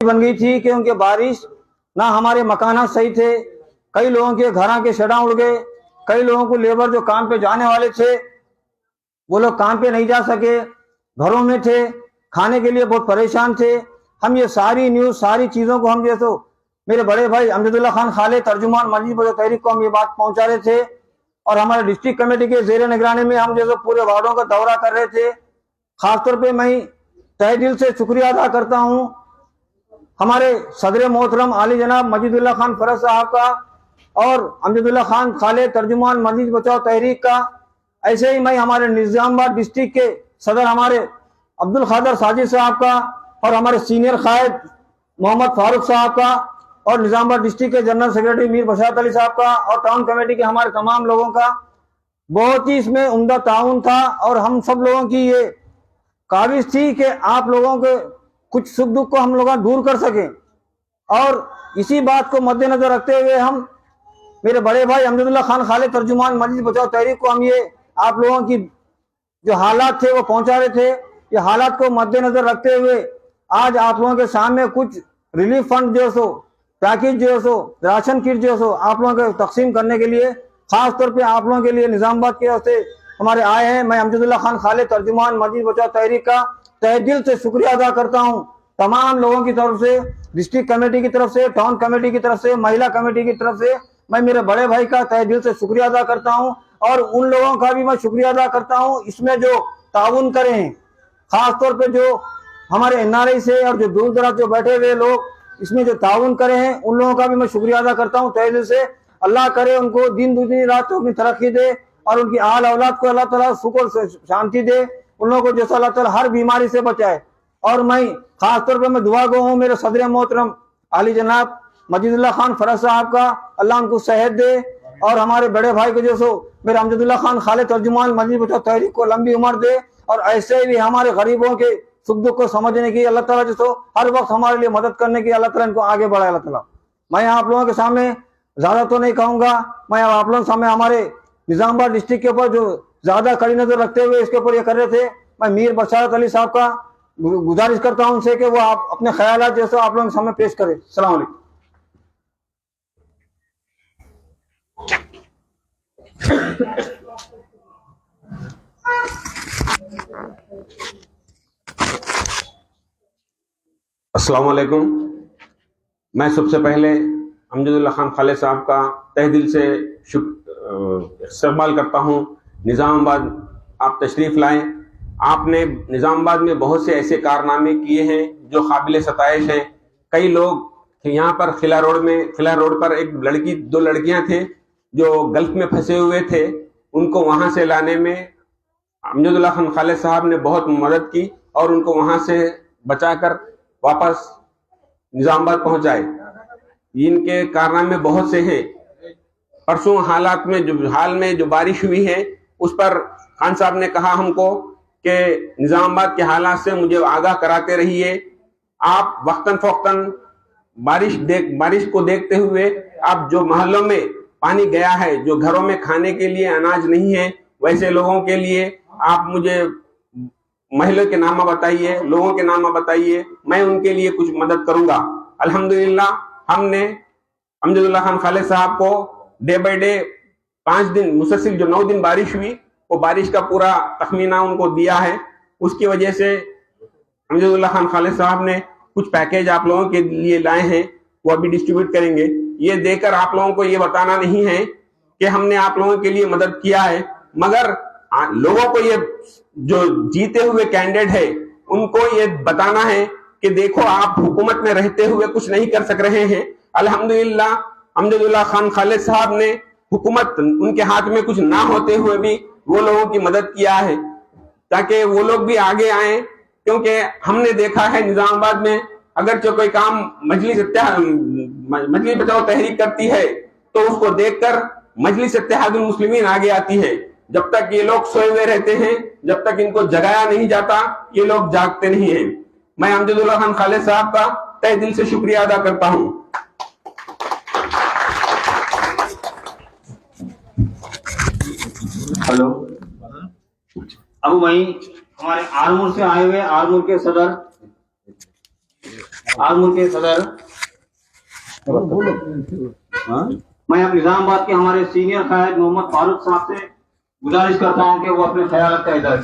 बन गई थी क्योंकि बारिश ना हमारे मकाना सही थे, कई लोगों के घरों के शड़ा उड़ गए, कई लोगों को लेबर जो काम पे जाने वाले थे वो लोग काम पे नहीं जा सके, घरों में थे, खाने के लिए बहुत परेशान थे। हम ये सारी न्यूज सारी चीजों को हम जैसे मेरे बड़े भाई अमजदुल्ला खान खाले तर्जुमान मस्जिद बचाओ तहरीक को हम ये बात पहुंचा रहे थे और हमारे डिस्ट्रिक्ट कमेटी के जेर निगरानी में हम जैसे पूरे वार्डों का दौरा कर रहे थे। खासतौर पे मैं तहे दिल से शुक्रिया अदा करता हूं हमारे सदर मोहतरम आली जनाब मजीदुल्लाह खान फरज साहब का और अमजदुल्ला खान खाले तर्जुमान मस्जिद बचाओ तहरीक का। ऐसे ही मैं हमारे निजामाबाद डिस्ट्रिक्ट के सदर हमारे अब्दुल खादर साजिद साहब का और हमारे सीनियर कायद मोहम्मद फारूक साहब का और निजामाबाद डिस्ट्रिक्ट के जनरल सेक्रेटरी मीर बशारत अली साहब का और टाउन कमेटी के हमारे तमाम लोगों का बहुत ही इसमें उम्दा ताउन था और हम सब लोगों की ये काबिज थी कि आप लोगों के कुछ सुख दुख को हम लोग दूर कर सकें। और इसी बात को मद्देनजर रखते हुए हम मेरे बड़े भाई अमजदुल्ला खान खाले तर्जुमान मस्जिद बचाओ तहरीक को हम ये आप लोगों की जो हालात थे वो पहुंचा रहे थे। ये हालात को मद्देनजर रखते हुए आज आप लोगों के सामने कुछ रिलीफ फंड जो सो पैकेज जो सो राशन किट जो सो आप लोगों को तकसीम करने के लिए खास तौर पे आप लोगों के लिए निजामाबाद के वास्ते हमारे आए हैं। मैं अमजदुल्ला खान खाले तर्जुमान मस्जिद बचाओ तहरीक का तहे दिल से शुक्रिया अदा करता हूं तमाम लोगों की तरफ से, डिस्ट्रिक्ट कमेटी की तरफ से, टाउन कमेटी की तरफ से, महिला कमेटी की तरफ से मैं मेरे बड़े भाई का तहे दिल से शुक्रिया अदा करता हूं और उन लोगों का भी मैं शुक्रिया अदा करता हूं इसमें जो ताउन करे हैं, खासतौर पे जो हमारे एनआरआई से और जो दूर दराज जो बैठे हुए लोग इसमें जो ताउन करे हैं उन लोगों का भी मैं शुक्रिया अदा करता हूं तहे दिल से। अल्लाह करे उनको दिन दूसरी रात को अपनी तरक्की दे और उनकी आल औलाद को अल्लाह ताला सुख और शांति दे, उन लोगों को जैसा अल्लाह ताला हर बीमारी से बचाए। और मैं खासतौर पर मैं दुआ गो हूँ मेरे सदर मोहतरम आली जनाब मजीदुल्लाह खान फरज साहब का, अल्लाह उनको सेहत दे और हमारे बड़े भाई को जो सो मेरे अमजदुल्ला खान खाले तर्जुमान मस्जिद बचाओ तहरीक को लंबी उम्र दे और ऐसे भी हमारे गरीबों के सुख दुख को समझने की अल्लाह ताला जो सो हर वक्त हमारे लिए मदद करने की अल्लाह ताला इनको आगे बढ़ाए अल्लाह ताला। मैं आप लोगों के सामने ज्यादा तो नहीं कहूंगा, मैं आप लोगों के सामने हमारे निजामाबाद डिस्ट्रिक्ट के ऊपर जो ज्यादा कड़ी नजर रखते हुए इसके ऊपर ये कर रहे थे, मैं मीर बशारत अली साहब का गुजारिश करता हूं उनसे कि वो आप अपने ख्यालात जैसे आप लोगों के सामने पेश करें। सलाम अलैकुम। अस्सलाम वालेकुम। मैं सबसे पहले अमजदुल्ला खान खाले साहब का तहे दिल से इस्तकबाल करता हूँ। निज़ामाबाद आप तशरीफ़ लाएं। आपने निज़ामाबाद में बहुत से ऐसे कारनामे किए हैं जो काबिल सताइश हैं। कई लोग यहाँ पर खिला रोड पर एक लड़की, दो लड़कियाँ थे जो गल्फ में फंसे हुए थे, उनको वहाँ से लाने में अमजदुल्ला खान खाले साहब ने बहुत मदद की और उनको वहाँ से बचाकर वापस निज़ामाबाद पहुँचाए। इनके कारनामे बहुत से हैं। परसों हाल में जो बारिश हुई है उस पर खान साहब ने कहा हमको कि निज़ामाबाद के हालात से मुझे आगाह कराते रहिए। आप वक्तन फ़ौक्तन बारिश को देखते हुए आप जो मोहल्लों में पानी गया है, जो घरों में खाने के लिए अनाज नहीं है, वैसे लोगों के लिए आप मुझे महिला के नाम बताइए, लोगों के नाम बताइए, मैं उनके लिए कुछ मदद करूंगा। अल्हम्दुलिल्लाह हमने अमजदुल्ला खान खाले साहब को डे बाय डे 5 दिन मुसलसल जो 9 दिन बारिश हुई वो बारिश का पूरा तखमीना उनको दिया है। उसकी वजह से अमजदुल्ला खान खाले साहब ने कुछ पैकेज आप लोगों के लिए लाए हैं, वो अभी डिस्ट्रीब्यूट करेंगे। ये देकर आप लोगों को ये बताना नहीं है कि हमने आप लोगों के लिए मदद किया है, मगर लोगों को ये जो जीते हुए कैंडिडेट है उनको ये बताना है कि देखो आप हुकूमत में रहते हुए कुछ नहीं कर सक रहे हैं। अल्हम्दुलिल्लाह अमजदुल्ला खान खाले साहब ने हुकूमत उनके हाथ में कुछ ना होते हुए भी वो लोगों की मदद किया है ताकि वो लोग भी आगे आए। क्योंकि हमने देखा है निजामाबाद में अगर जो कोई काम मजलिस बचाओ तहरीक करती है तो उसको देखकर मजलिस इत्तेहादुल मुस्लिमीन आगे आती है। जब तक ये लोग सोए हुए रहते हैं, जब तक इनको जगाया नहीं जाता, ये लोग जागते नहीं हैं। मैं अमजदुल्ला खान खाले साहब का तहे दिल से शुक्रिया अदा करता हूं। हेलो, अब वहीं हमारे आरमूर से आए हुए आरमूर के सदर आजमूर के सदर, हाँ? मैं अब निजामाबाद के हमारे सीनियर कायद मोहम्मद फारूक साहब से गुजारिश करता हूं कि वो अपने ख्याल का इधर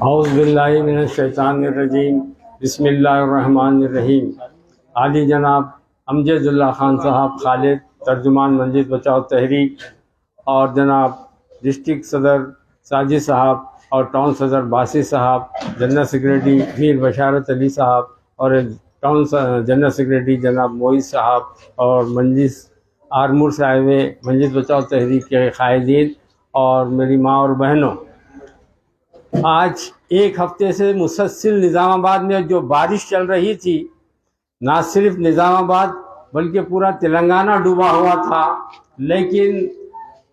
औज़ुबिल्लाहिमिनश्शैतानिर्रजीम बिस्मिल्लाहिर्रहमानिर्रहीम। आली जनाब अमजदुल्ला खान साहब खालिद, तर्जुमान मंजिल बचाओ तहरीक, और जनाब डिस्ट्रिक्ट सदर साजिद साहब और टाउन सदर बासी साहब, जनरल सेक्रेटरी मीर बशारत अली साहब और टाउन जनरल सेक्रेटरी जनाब मोइस साहब और मंजिस आरमूर से आए हुए मंजिल बचाओ तहरीक के कायदीन और मेरी माँ और बहनों, आज एक हफ्ते से मुसलसल निज़ामाबाद में जो बारिश चल रही थी, ना सिर्फ निज़ामाबाद बल्कि पूरा तेलंगाना डूबा हुआ था, लेकिन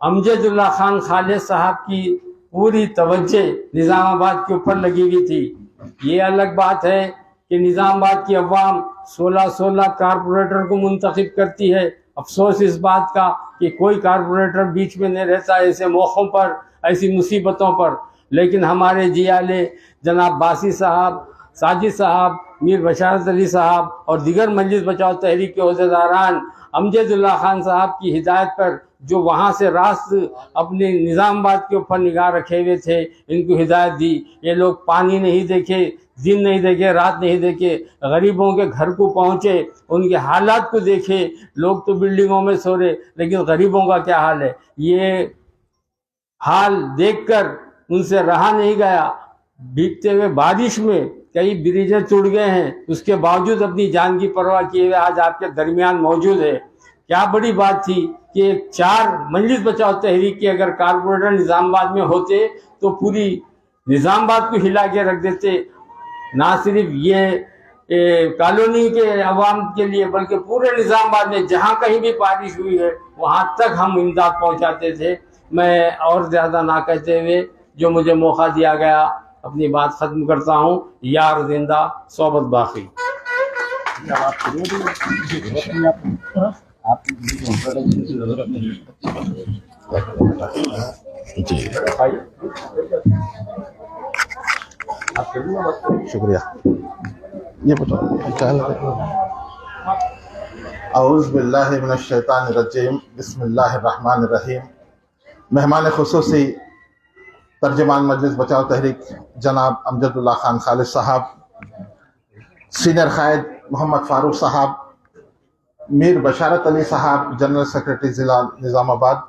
अमजदुल्ला खान खालिद साहब की पूरी तवज्जो निज़ामाबाद के ऊपर लगी हुई थी। ये अलग बात है कि निज़ामाबाद की अवाम 16-16 कारपोरेटर को मुंतखब करती है। अफसोस इस बात का कि कोई कारपोरेटर बीच में नहीं रहता ऐसे मौक़ों पर, ऐसी मुसीबतों पर। लेकिन हमारे जियाले जनाब बासी साहब, साजिद साहब, मीर बशारत अली साहब और दीगर मजलिस बचाओ तहरीक के अहदेदारान अमजदुल्ला खान साहब की हिदायत पर जो वहाँ से रास्त अपने निज़ामाबाद के ऊपर निगाह रखे हुए थे, इनको हिदायत दी। ये लोग पानी नहीं देखे, दिन नहीं देखे, रात नहीं देखे, गरीबों के घर को पहुँचे, उनके हालात को देखे। लोग तो बिल्डिंगों में सो रहे, लेकिन गरीबों का क्या हाल है, ये हाल देखकर उनसे रहा नहीं गया। भीगते हुए बारिश में कई ब्रिजें टूट गए हैं, उसके बावजूद अपनी जान की परवाह किए हुए आज आपके दरमियान मौजूद है। क्या बड़ी बात थी कि 4 मजलिस बचाओ तहरीक के अगर कारपोरेटर निज़ामाबाद में होते तो पूरी निज़ामाबाद को हिला के रख देते। ना सिर्फ ये कॉलोनी के अवाम के लिए बल्कि पूरे निज़ामाबाद में जहाँ कहीं भी बारिश हुई है वहाँ तक हम इमदाद पहुँचाते थे। मैं और ज़्यादा ना कहते हुए जो मुझे मौका दिया गया अपनी बात ख़त्म करता हूँ। यार जिंदा सोबत बाकी। शुक्रिया। ये बताओ क्या औज़ु बिल्लाहि मिनश शैतानिर रजीम बिस्मिल्लाहिर रहमानिर रहीम। मेहमान खुसूसी तर्जुमान मजलिस बचाओ तहरीक जनाब अमजदुल्ला खान खालिद साहब, सीनियर कायद मोहम्मद फारूक साहब, मीर बशारत अली साहब जनरल सेक्रेटरी ज़िला निज़ामाबाद,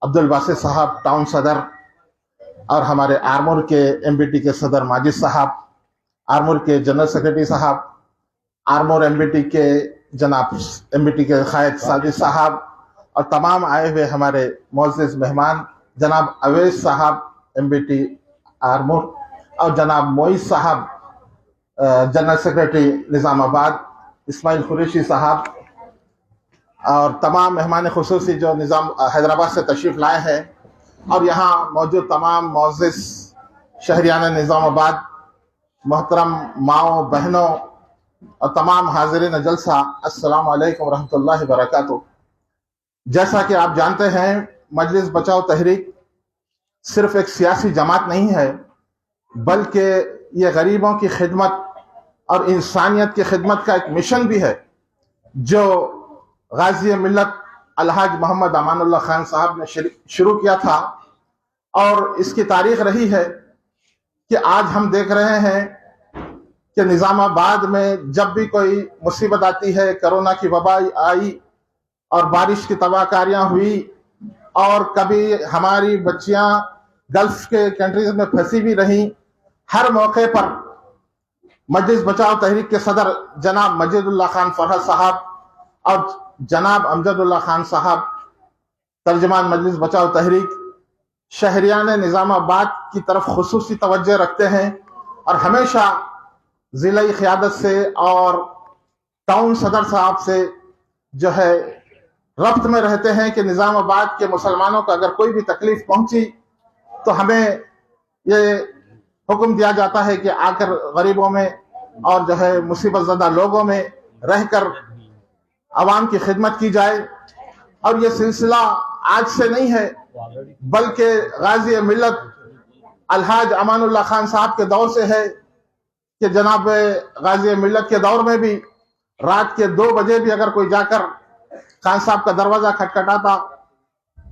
अब्दुल बासित साहब टाउन सदर, और हमारे आरमूर के एमबीटी के सदर माजिद साहब, आरमूर के जनरल सेक्रेटरी साहब, आरमूर एमबीटी के जनाब एमबीटी के कायद साजिद साहब, और तमाम आए हुए हमारे मोअज़्ज़िज़ मेहमान जनाब अवैस साहब एमबीटी आरमूर, और जनाब मोइस साहब जनरल सेक्रेटरी निज़ामाबाद, इस्माइल कुरैशी साहब, और तमाम मेहमान खुसूसी जो निज़ाम हैदराबाद से तशरीफ़ लाए हैं, और यहाँ मौजूद तमाम मोअज़्ज़िज़ शहरियान निज़ामाबाद, मोहतरम माओ बहनों और तमाम हाज़िरीन जलसा, अस्सलामु अलैकुम रहमतुल्लाहि व बरकातुहू। जैसा कि आप जानते हैं, मजलिस बचाओ तहरीक सिर्फ एक सियासी जमात नहीं है, बल्कि ये गरीबों की खिदमत और इंसानियत की खिदमत का एक मिशन भी है, जो गाजी मिल्लत अलहाज मोहम्मद अमानुल्लाह खान साहब ने शुरू किया था। और इसकी तारीख रही है कि आज हम देख रहे हैं कि निज़ामाबाद में जब भी कोई मुसीबत आती है, कोरोना की वबा आई और बारिश की तबाहकारियां हुई, और कभी हमारी बच्चियां गल्फ के कंट्रीज में फंसी भी रहीं, हर मौके पर मजलिस बचाओ तहरीक के सदर जनाब मजीदुल्लाह खान फरहत साहब और जनाब अमजदुल्ला खान साहब तर्जमान मजलिस बचाओ तहरीक शहरियान निज़ामाबाद की तरफ खुसूसी तवज्जो रखते हैं, और हमेशा ज़िला क़ियादत से और टाउन सदर साहब से जो है रब्त में रहते हैं कि निज़ामाबाद के मुसलमानों को अगर कोई भी तकलीफ पहुंची तो हमें ये हुक्म दिया जाता है कि आकर गरीबों में और जो है मुसीबत ज़दा लोगों में रहकर आवाम की खिदमत की जाए। और ये सिलसिला आज से नहीं है, बल्कि गाजी मिल्लत अलहाज अमानुल्लाह खान साहब के दौर से है कि जनाब गाजी मिल्लत के दौर में भी रात के 2 बजे भी अगर कोई जाकर खान साहब का दरवाजा खटखटाता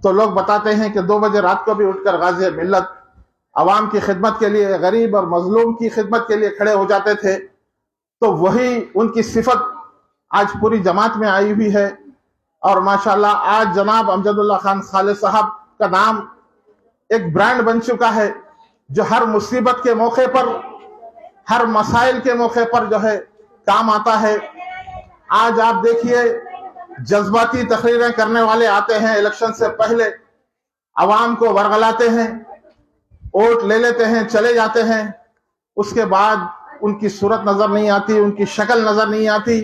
तो लोग बताते हैं कि 2 बजे रात को भी उठकर गाजी मिल्लत आवाम की खिदमत के लिए, गरीब और मजलूम की खिदमत के लिए खड़े हो जाते थे। तो वही उनकी सिफत आज पूरी जमात में आई हुई है। और माशाल्लाह आज जनाब अमजदुल्लाह खान खालिद साहब का नाम एक ब्रांड बन चुका है, जो हर मुसीबत के मौके पर, हर मसाइल के मौके पर जो है काम आता है। आज आप देखिए, जज्बाती तकरीरें करने वाले आते हैं, इलेक्शन से पहले आवाम को वरगलाते हैं, वोट ले लेते हैं, चले जाते हैं। उसके बाद उनकी सूरत नजर नहीं आती, उनकी शक्ल नजर नहीं आती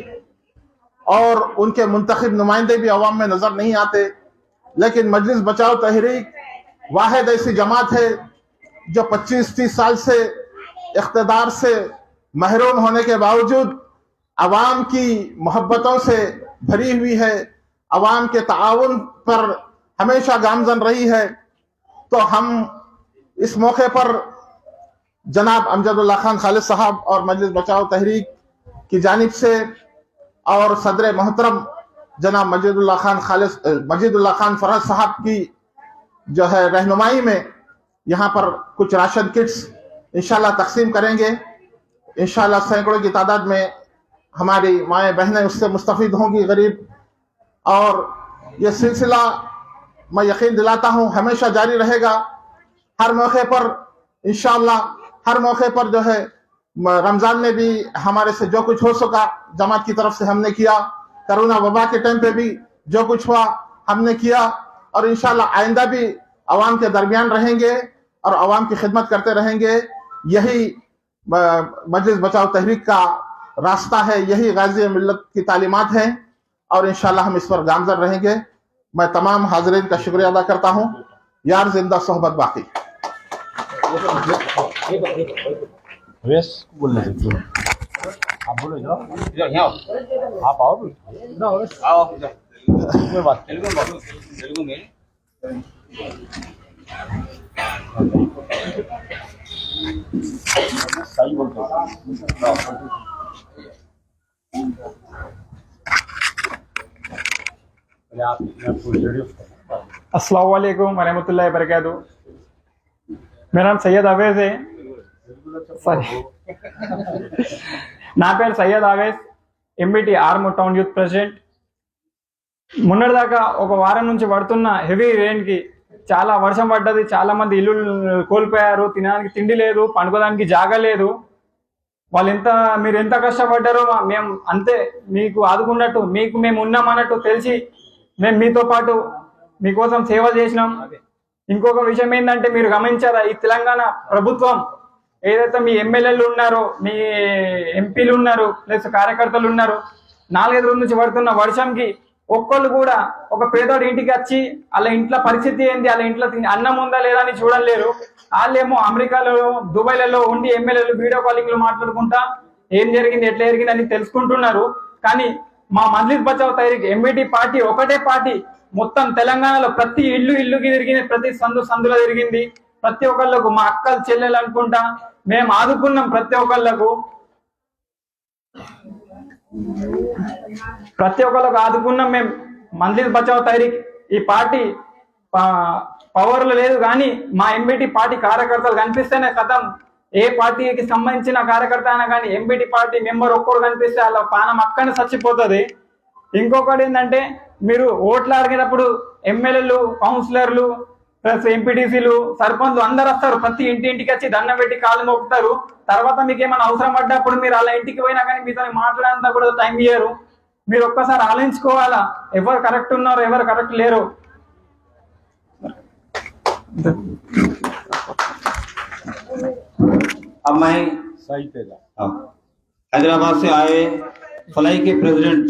और उनके मुंतखब नुमाइंदे भी अवाम में नजर नहीं आते। लेकिन मजलिस बचाओ तहरीक वाहिद ऐसी जमात है जो 25-30 साल से इख्तिदार से महरूम होने के बावजूद अवाम की मोहब्बतों से भरी हुई है, अवाम के ताउन पर हमेशा गामजन रही है। तो हम इस मौके पर जनाब अमजदुल्लाह खान खालिद साहब और मजलिस बचाओ तहरीक की जानिब से और सदर मोहतरम जनाब मजीदुल्लाह खान फरज साहब की जो है रहनुमाई में यहाँ पर कुछ राशन किट्स इंशाल्लाह तकसीम करेंगे। इंशाल्लाह सैकड़ों की तादाद में हमारी माएँ बहनें उससे मुस्तफीद होंगी, गरीब। और ये सिलसिला मैं यकीन दिलाता हूँ हमेशा जारी रहेगा। हर मौके पर इंशाल्लाह, हर मौके पर जो है, रमजान में भी हमारे से जो कुछ हो सका जमात की तरफ से हमने किया, कोरोना वबा के टाइम पे भी जो कुछ हुआ हमने किया, और इंशाल्लाह आइंदा भी अवाम के दरमियान रहेंगे और अवाम की खिदमत करते रहेंगे। यही मजलिस बचाओ तहरीक का रास्ता है, यही गाजी मिल्लत की तालीमात हैं और इंशाल्लाह हम इस पर गामजन रहेंगे। मैं तमाम हाज़रीन का शुक्रिया अदा करता हूँ। यार जिंदा सोहबत बाकी। बोलना है आप बोलो जाओ, आप आओ कोई बात तेलुगु में सही बोलते अस्सलाम वालेकुम वरहमतुल्लाहि वबरकातुहू। मेरा नाम सैयद आवेज है। నా పేరు Syed Awez, MBT Armoor town youth president. మొన్నటిదాకా ఒక వారం నుంచి పడుతున్న హెవీ రెయిన్కి చాలా వర్షం పడ్డది, చాలా మంది ఇల్లు కోల్పోయారు, తినడానికి తిండి లేదు, పండుకోవడానికి జాగా లేదు. మీరు ఎంత కష్టపడ్డారో మేము అంతే మీకు ఆదుకున్నట్టు, మీకు మేము ఉన్నామన్నట్టు తెలిసి మేము మీతో పాటు మీకోసం సేవ చేసినాం. ఇంకొక విషయం ఏంటంటే, మీరు గమనించారా, ఈ తెలంగాణ ప్రభుత్వం ఏదైతే మీ ఎమ్మెల్యేలు ఉన్నారో, మీ ఎంపీలు ఉన్నారు, ప్లస్ కార్యకర్తలు ఉన్నారు, 4-5 రోజుల నుంచి పడుతున్న వర్షంకి ఒక్కళ్ళు కూడా ఒక పేదోడి ఇంటికి వచ్చి వాళ్ళ ఇంట్లో పరిస్థితి ఏంది, వాళ్ళ ఇంట్లో అన్నం ఉందా లేదా అని చూడలేరు. వాళ్ళేమో అమెరికాలో, దుబాయ్లలో ఉండి ఎమ్మెల్యేలు వీడియో కాలింగ్లు మాట్లాడుకుంటా ఏం జరిగింది, ఎట్లా జరిగింది అని తెలుసుకుంటున్నారు. కానీ మా మజ్లిస్ బచావ్ తహరీక్ ఎంబీటీ పార్టీ ఒకటే పార్టీ మొత్తం తెలంగాణలో ప్రతి ఇల్లుకి తిరిగింది, ప్రతి సందులో తిరిగింది. ప్రతి ఒక్కళ్ళకు మా అక్కలు చెల్లెలు అనుకుంటా మేము ఆదుకున్నాం. ప్రతి ఒక్కళ్ళకు ఆదుకున్నాం మేము. మజ్లిస్ బచావ్ తహరీక్ ఈ పార్టీ పవర్లో లేదు, కానీ మా ఎంబీటీ పార్టీ కార్యకర్తలు కనిపిస్తేనే కథం. ఏ పార్టీకి సంబంధించిన కార్యకర్త అయినా కానీ ఎంబీటీ పార్టీ మెంబర్ ఒక్కరు కనిపిస్తే వాళ్ళ పానం అక్కడనే చచ్చిపోతుంది. ఇంకొకటి ఏంటంటే, మీరు ఓట్లు అడిగేటప్పుడు ఎమ్మెల్యేలు, కౌన్సిలర్లు, ప్లస్ ఎంపీటీసీలు, సర్పంచ్లు అందరు వస్తారు. ప్రతి ఇంటికి వచ్చి దండం పెట్టి కాళ్ళు మొక్కుతారు. తర్వాత మీకు ఏమైనా అవసరం పడ్డప్పుడు మీరు అలా ఇంటికి పోయినా కానీ మీతో మాట్లాడేంత కూడా టైం ఇయ్యరు. మీరు ఒక్కసారి ఆలోచించుకోవాలా, ఎవరు కరెక్ట్ ఉన్నారో ఎవరు కరెక్ట్ లేరు. अब मैं हैदराबाद से आए फलाई के प्रेसिडेंट,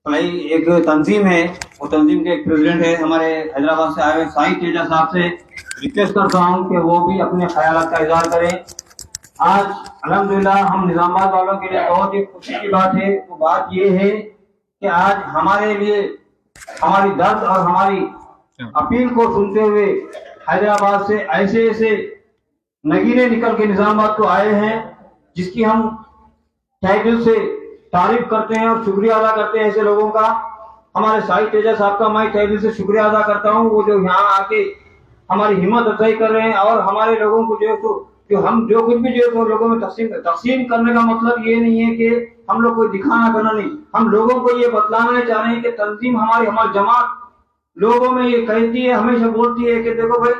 फलाई एक तंजीम है, वो तंजीम के एक प्रेसिडेंट है हमारे हैदराबाद से आए हुए साई तेजा साहब से रिक्वेस्ट करता हूँ कि वो भी अपने ख्यालात का इजहार करें आज अल्हम्दुलिल्लाह हम निजामाबाद वालों के लिए बहुत ही खुशी की बात है। वो बात ये है कि आज हमारे लिए हमारी दर्द और हमारी अपील को सुनते हुए हैदराबाद से ऐसे ऐसे नगीने निकल के निजामाबाद को आए हैं, जिसकी हम तहे दिल से तारीफ करते हैं और शुक्रिया अदा करते हैं ऐसे लोगों का। हमारे साहिब तेजा साहब का मैं तहे दिल से शुक्रिया अदा करता हूँ, वो जो यहाँ आके हमारी हिम्मत अफजाई कर रहे हैं और हमारे लोगों को जो है तो जो हम जो कुछ भी जो है तो लोगों में तकसीम करने का मतलब ये नहीं है कि हम लोग कोई दिखाना करना नहीं, हम लोगों को ये बतलाना चाह रहे हैं कि तंजीम हमारी जमात लोगों में ये कहती है, हमेशा बोलती है कि देखो भाई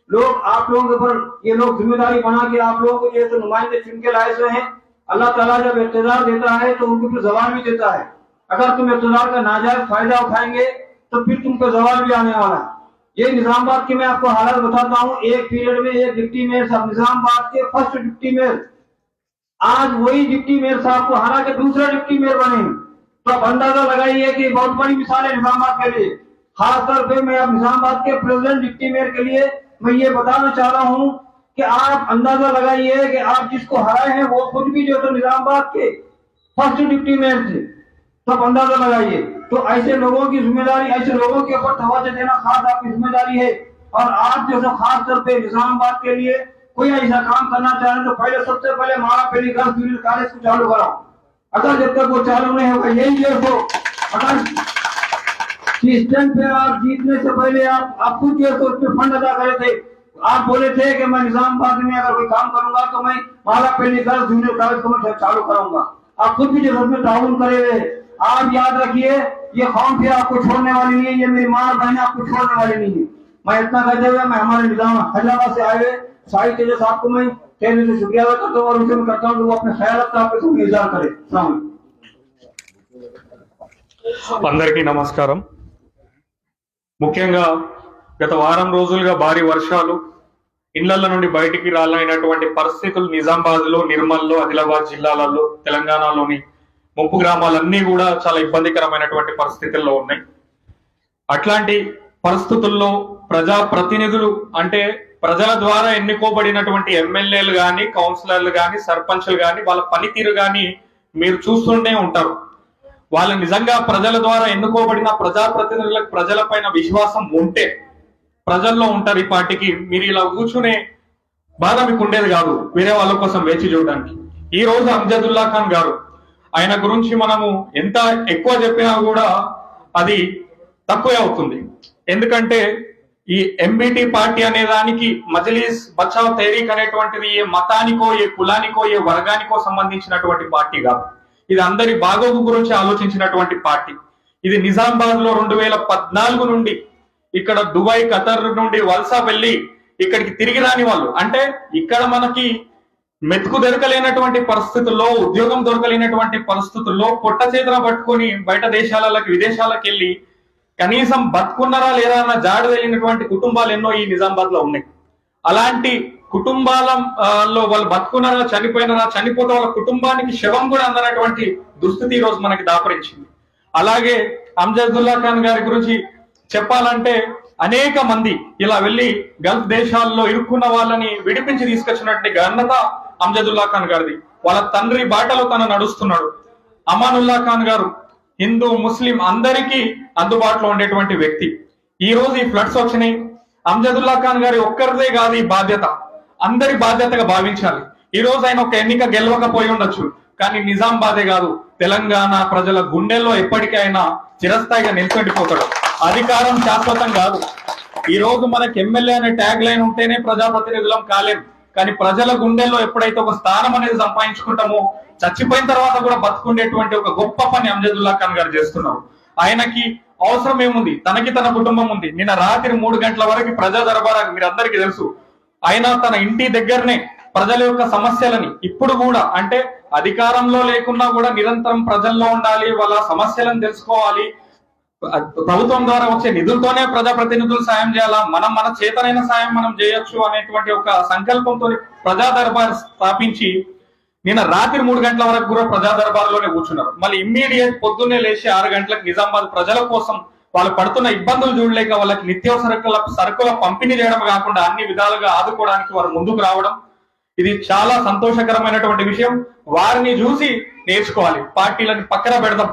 लोग आप लोगों के ऊपर ये लोग जिम्मेदारी बना के आप लोगों को जो है तो नुमाइंदे चुन के लाए हुए हैं। अल्लाह ताला जब इक़्तिदार देता है तो उनको फिर ज़वाल भी देता है। अगर तुम इक़्तिदार का नाजायज फायदा उठाएंगे तो फिर तुमको ज़वाल भी आने वाला है। ये निजामाबाद की मैं आपको हालत बताता हूँ। एक पीरियड में एक डिप्टी मेयर साहब, निजामाबाद के फर्स्ट डिप्टी मेयर, आज वही डिप्टी मेयर साहब को हरा के दूसरा डिप्टी मेयर बने। तो आप अंदाजा लगाइए कि बहुत बड़ी मिसाल है निजामाबाद के लिए। खासतौर पे मैं अब निजामाबाद के प्रेसिडेंट डिप्टी मेयर के लिए मैं ये बताना चाह रहा हूँ कि आप अंदाजा लगाइए कि आप जिसको हराए हैं वो खुद भी जो तो निजामाबाद के फर्स्ट डिप्टी मेयर थे। तो आप अंदाजा लगाइए। तो ऐसे लोगों की जिम्मेदारी, ऐसे लोगों के ऊपर तवज्जो देना खास आपकी जिम्मेदारी है। और आप जो खास तौर पे निजामाबाद के लिए कोई ऐसा काम करना चाह रहे तो पहले सबसे पहले मारा पहली गर्ल्स जूनियर कॉलेज को चालू कराओ। अगर जब तक वो चालू नहीं होगा यही जो तो अगर स्टैंड पे आप जीतने से पहले आप खुद जो तो उसमें फंड अदा करे थे। आप बोले थे कि मैं निजामाबाद में अगर कोई काम करूंगा तो मैं मारा पहली गर्ल्स जूनियर कॉलेज को मैं चालू कराऊंगा। आप खुद भी जो उसमें ताउन करे हुए। आप याद रखिए ये कौम फिर आपको छोड़ने वाली नहीं है, ये मेरी माँ बहन आपको छोड़ने वाली नहीं है। मैं इतना कहते हुए मैं हमारे निजाम हैदराबाद से आए हुए साहिब तेजा साहब को मैं कहने से शुक्रिया अदा करता हूँ और उनसे मैं करता हूँ कि वो अपने ख्याल आपके सामने इज़हार करे। అందరికీ నమస్కారం। ముఖ్యంగా గత వారం రోజులుగా భారీ వర్షాలు, ఇళ్ల నుండి బయటికి రాలేనటువంటి పరిస్థితులు నిజామాబాద్లో, నిర్మల్లో, ఆదిలాబాద్ జిల్లాలలో, తెలంగాణలోని ముంపు గ్రామాలన్నీ కూడా చాలా ఇబ్బందికరమైనటువంటి పరిస్థితుల్లో ఉన్నాయి. అట్లాంటి పరిస్థితుల్లో ప్రజా ప్రతినిధులు అంటే ప్రజల ద్వారా ఎన్నుకోబడినటువంటి ఎమ్మెల్యేలు కానీ, కౌన్సిలర్లు కానీ, సర్పంచ్లు కానీ వాళ్ళ పనితీరు కానీ మీరు చూస్తూనే ఉంటారు. వాళ్ళ నిజంగా ప్రజల ద్వారా ఎన్నుకోబడిన ప్రజాప్రతినిధులకు ప్రజలపైన విశ్వాసం ఉంటే ప్రజల్లో ఉంటారు. ఈ పార్టీకి మీరు ఇలా కూర్చునే బాధ మీకు ఉండేది కాదు వేరే వాళ్ళ కోసం వేచి చూడడానికి. ఈ రోజు అమ్జదుల్లా ఖాన్ గారు, ఆయన గురించి మనము ఎంత ఎక్కువ చెప్పినా కూడా అది తక్కువే అవుతుంది. ఎందుకంటే ఈ ఎంబీటీ పార్టీ అనే దానికి మజ్లిస్ బచావ్ తహరీక్ అనేటువంటిది ఏ మతానికో, ఏ కులానికో, ఏ వర్గానికో సంబంధించినటువంటి పార్టీ కాదు. ఇది అందరి బాగోగు గురించి ఆలోచించినటువంటి పార్టీ. ఇది నిజామాబాద్ లో 2014 నుండి ఇక్కడ దుబాయ్, ఖతర్ నుండి వలస వెళ్ళి ఇక్కడికి తిరిగి రాని వాళ్ళు, అంటే ఇక్కడ మనకి మెతుకు దొరకలేనటువంటి పరిస్థితుల్లో, ఉద్యోగం దొరకలేనటువంటి పరిస్థితుల్లో పొట్ట చేతుల పట్టుకొని బయట దేశాలకి, విదేశాలకు వెళ్ళి కనీసం బతుకున్నారా లేదా అన్న జాడు తెలియనటువంటి కుటుంబాలు ఎన్నో ఈ నిజామాబాద్ లో ఉన్నాయి. అలాంటి కుటుంబాలలో వాళ్ళు బతుకున్నారా, చనిపోయినారా, చనిపోతే వాళ్ళ కుటుంబానికి శవం కూడా అందనటువంటి దుస్థితి ఈ రోజు మనకి దాపరించింది. అలాగే అమ్జదుల్లా ఖాన్ గారి గురించి చెప్పాలంటే అనేక మంది ఇలా వెళ్ళి గల్ఫ్ దేశాల్లో ఇరుక్కున్న వాళ్ళని విడిపించి తీసుకొచ్చినటువంటి ఘనత అమ్జదుల్లా ఖాన్ గారిది. వాళ్ళ తండ్రి బాటలో తను నడుస్తున్నాడు. అమానుల్లా ఖాన్ గారు హిందూ, ముస్లిం అందరికీ అందుబాటులో ఉండేటువంటి వ్యక్తి. ఈ రోజు ఈ ఫ్లడ్స్ వచ్చినాయి, అమ్జదుల్లా ఖాన్ గారి ఒక్కరిదే కాదు ఈ బాధ్యత, అందరి బాధ్యతగా భావించాలి. ఈ రోజు ఆయన ఒక ఎన్నిక గెలవకపోయి ఉండొచ్చు, కానీ నిజామాబాదే కాదు తెలంగాణ ప్రజల గుండెల్లో ఎప్పటికైనా చిరస్థాయిగా నిలిచిపోతాడు. అధికారం శాశ్వతం కాదు. ఈ రోజు మనకి ఎమ్మెల్యే అనే ట్యాగ్ లైన్ ఉంటేనే ప్రజాప్రతినిధులం కాలేం, కానీ ప్రజల గుండెల్లో ఎప్పుడైతే ఒక స్థానం అనేది సంపాదించుకుంటామో చచ్చిపోయిన తర్వాత కూడా బతుకుండేటువంటి ఒక గొప్ప పని అమ్జదుల్లా ఖాన్ గారు చేస్తున్నారు. ఆయనకి అవసరం ఏముంది, తనకి తన కుటుంబం ఉంది. నిన్న రాత్రి 3 గంటల వరకు ప్రజా దర్బారానికి మీరు అందరికీ తెలుసు, ఆయన తన ఇంటి దగ్గరనే ప్రజల యొక్క సమస్యలని ఇప్పుడు కూడా, అంటే అధికారంలో లేకున్నా కూడా నిరంతరం ప్రజల్లో ఉండాలి, వాళ్ళ సమస్యలను తెలుసుకోవాలి, ప్రభుత్వం ద్వారా వచ్చే నిధులతోనే ప్రజాప్రతినిధులు సాయం చేయాలా, మన చేతనైన సాయం మనం చేయొచ్చు అనేటువంటి ఒక సంకల్పంతో ప్రజా దర్బార్ స్థాపించి నిన్న రాత్రి 3 గంటల వరకు కూడా ప్రజా దర్బార్లోనే కూర్చున్నారు. మళ్ళీ ఇమ్మీడియట్ పొద్దున్నే లేచి 6 గంటలకు నిజామాబాద్ ప్రజల కోసం వాళ్ళు పడుతున్న ఇబ్బందులు చూడలేక వాళ్ళకి నిత్యావసర సరుకుల పంపిణీ చేయడం కాకుండా అన్ని విధాలుగా ఆదుకోవడానికి వారు ముందుకు రావడం, ఇది చాలా సంతోషకరమైనటువంటి విషయం. వారిని చూసి నేర్చుకోవాలి, పార్టీలని పక్కన పెడదాం,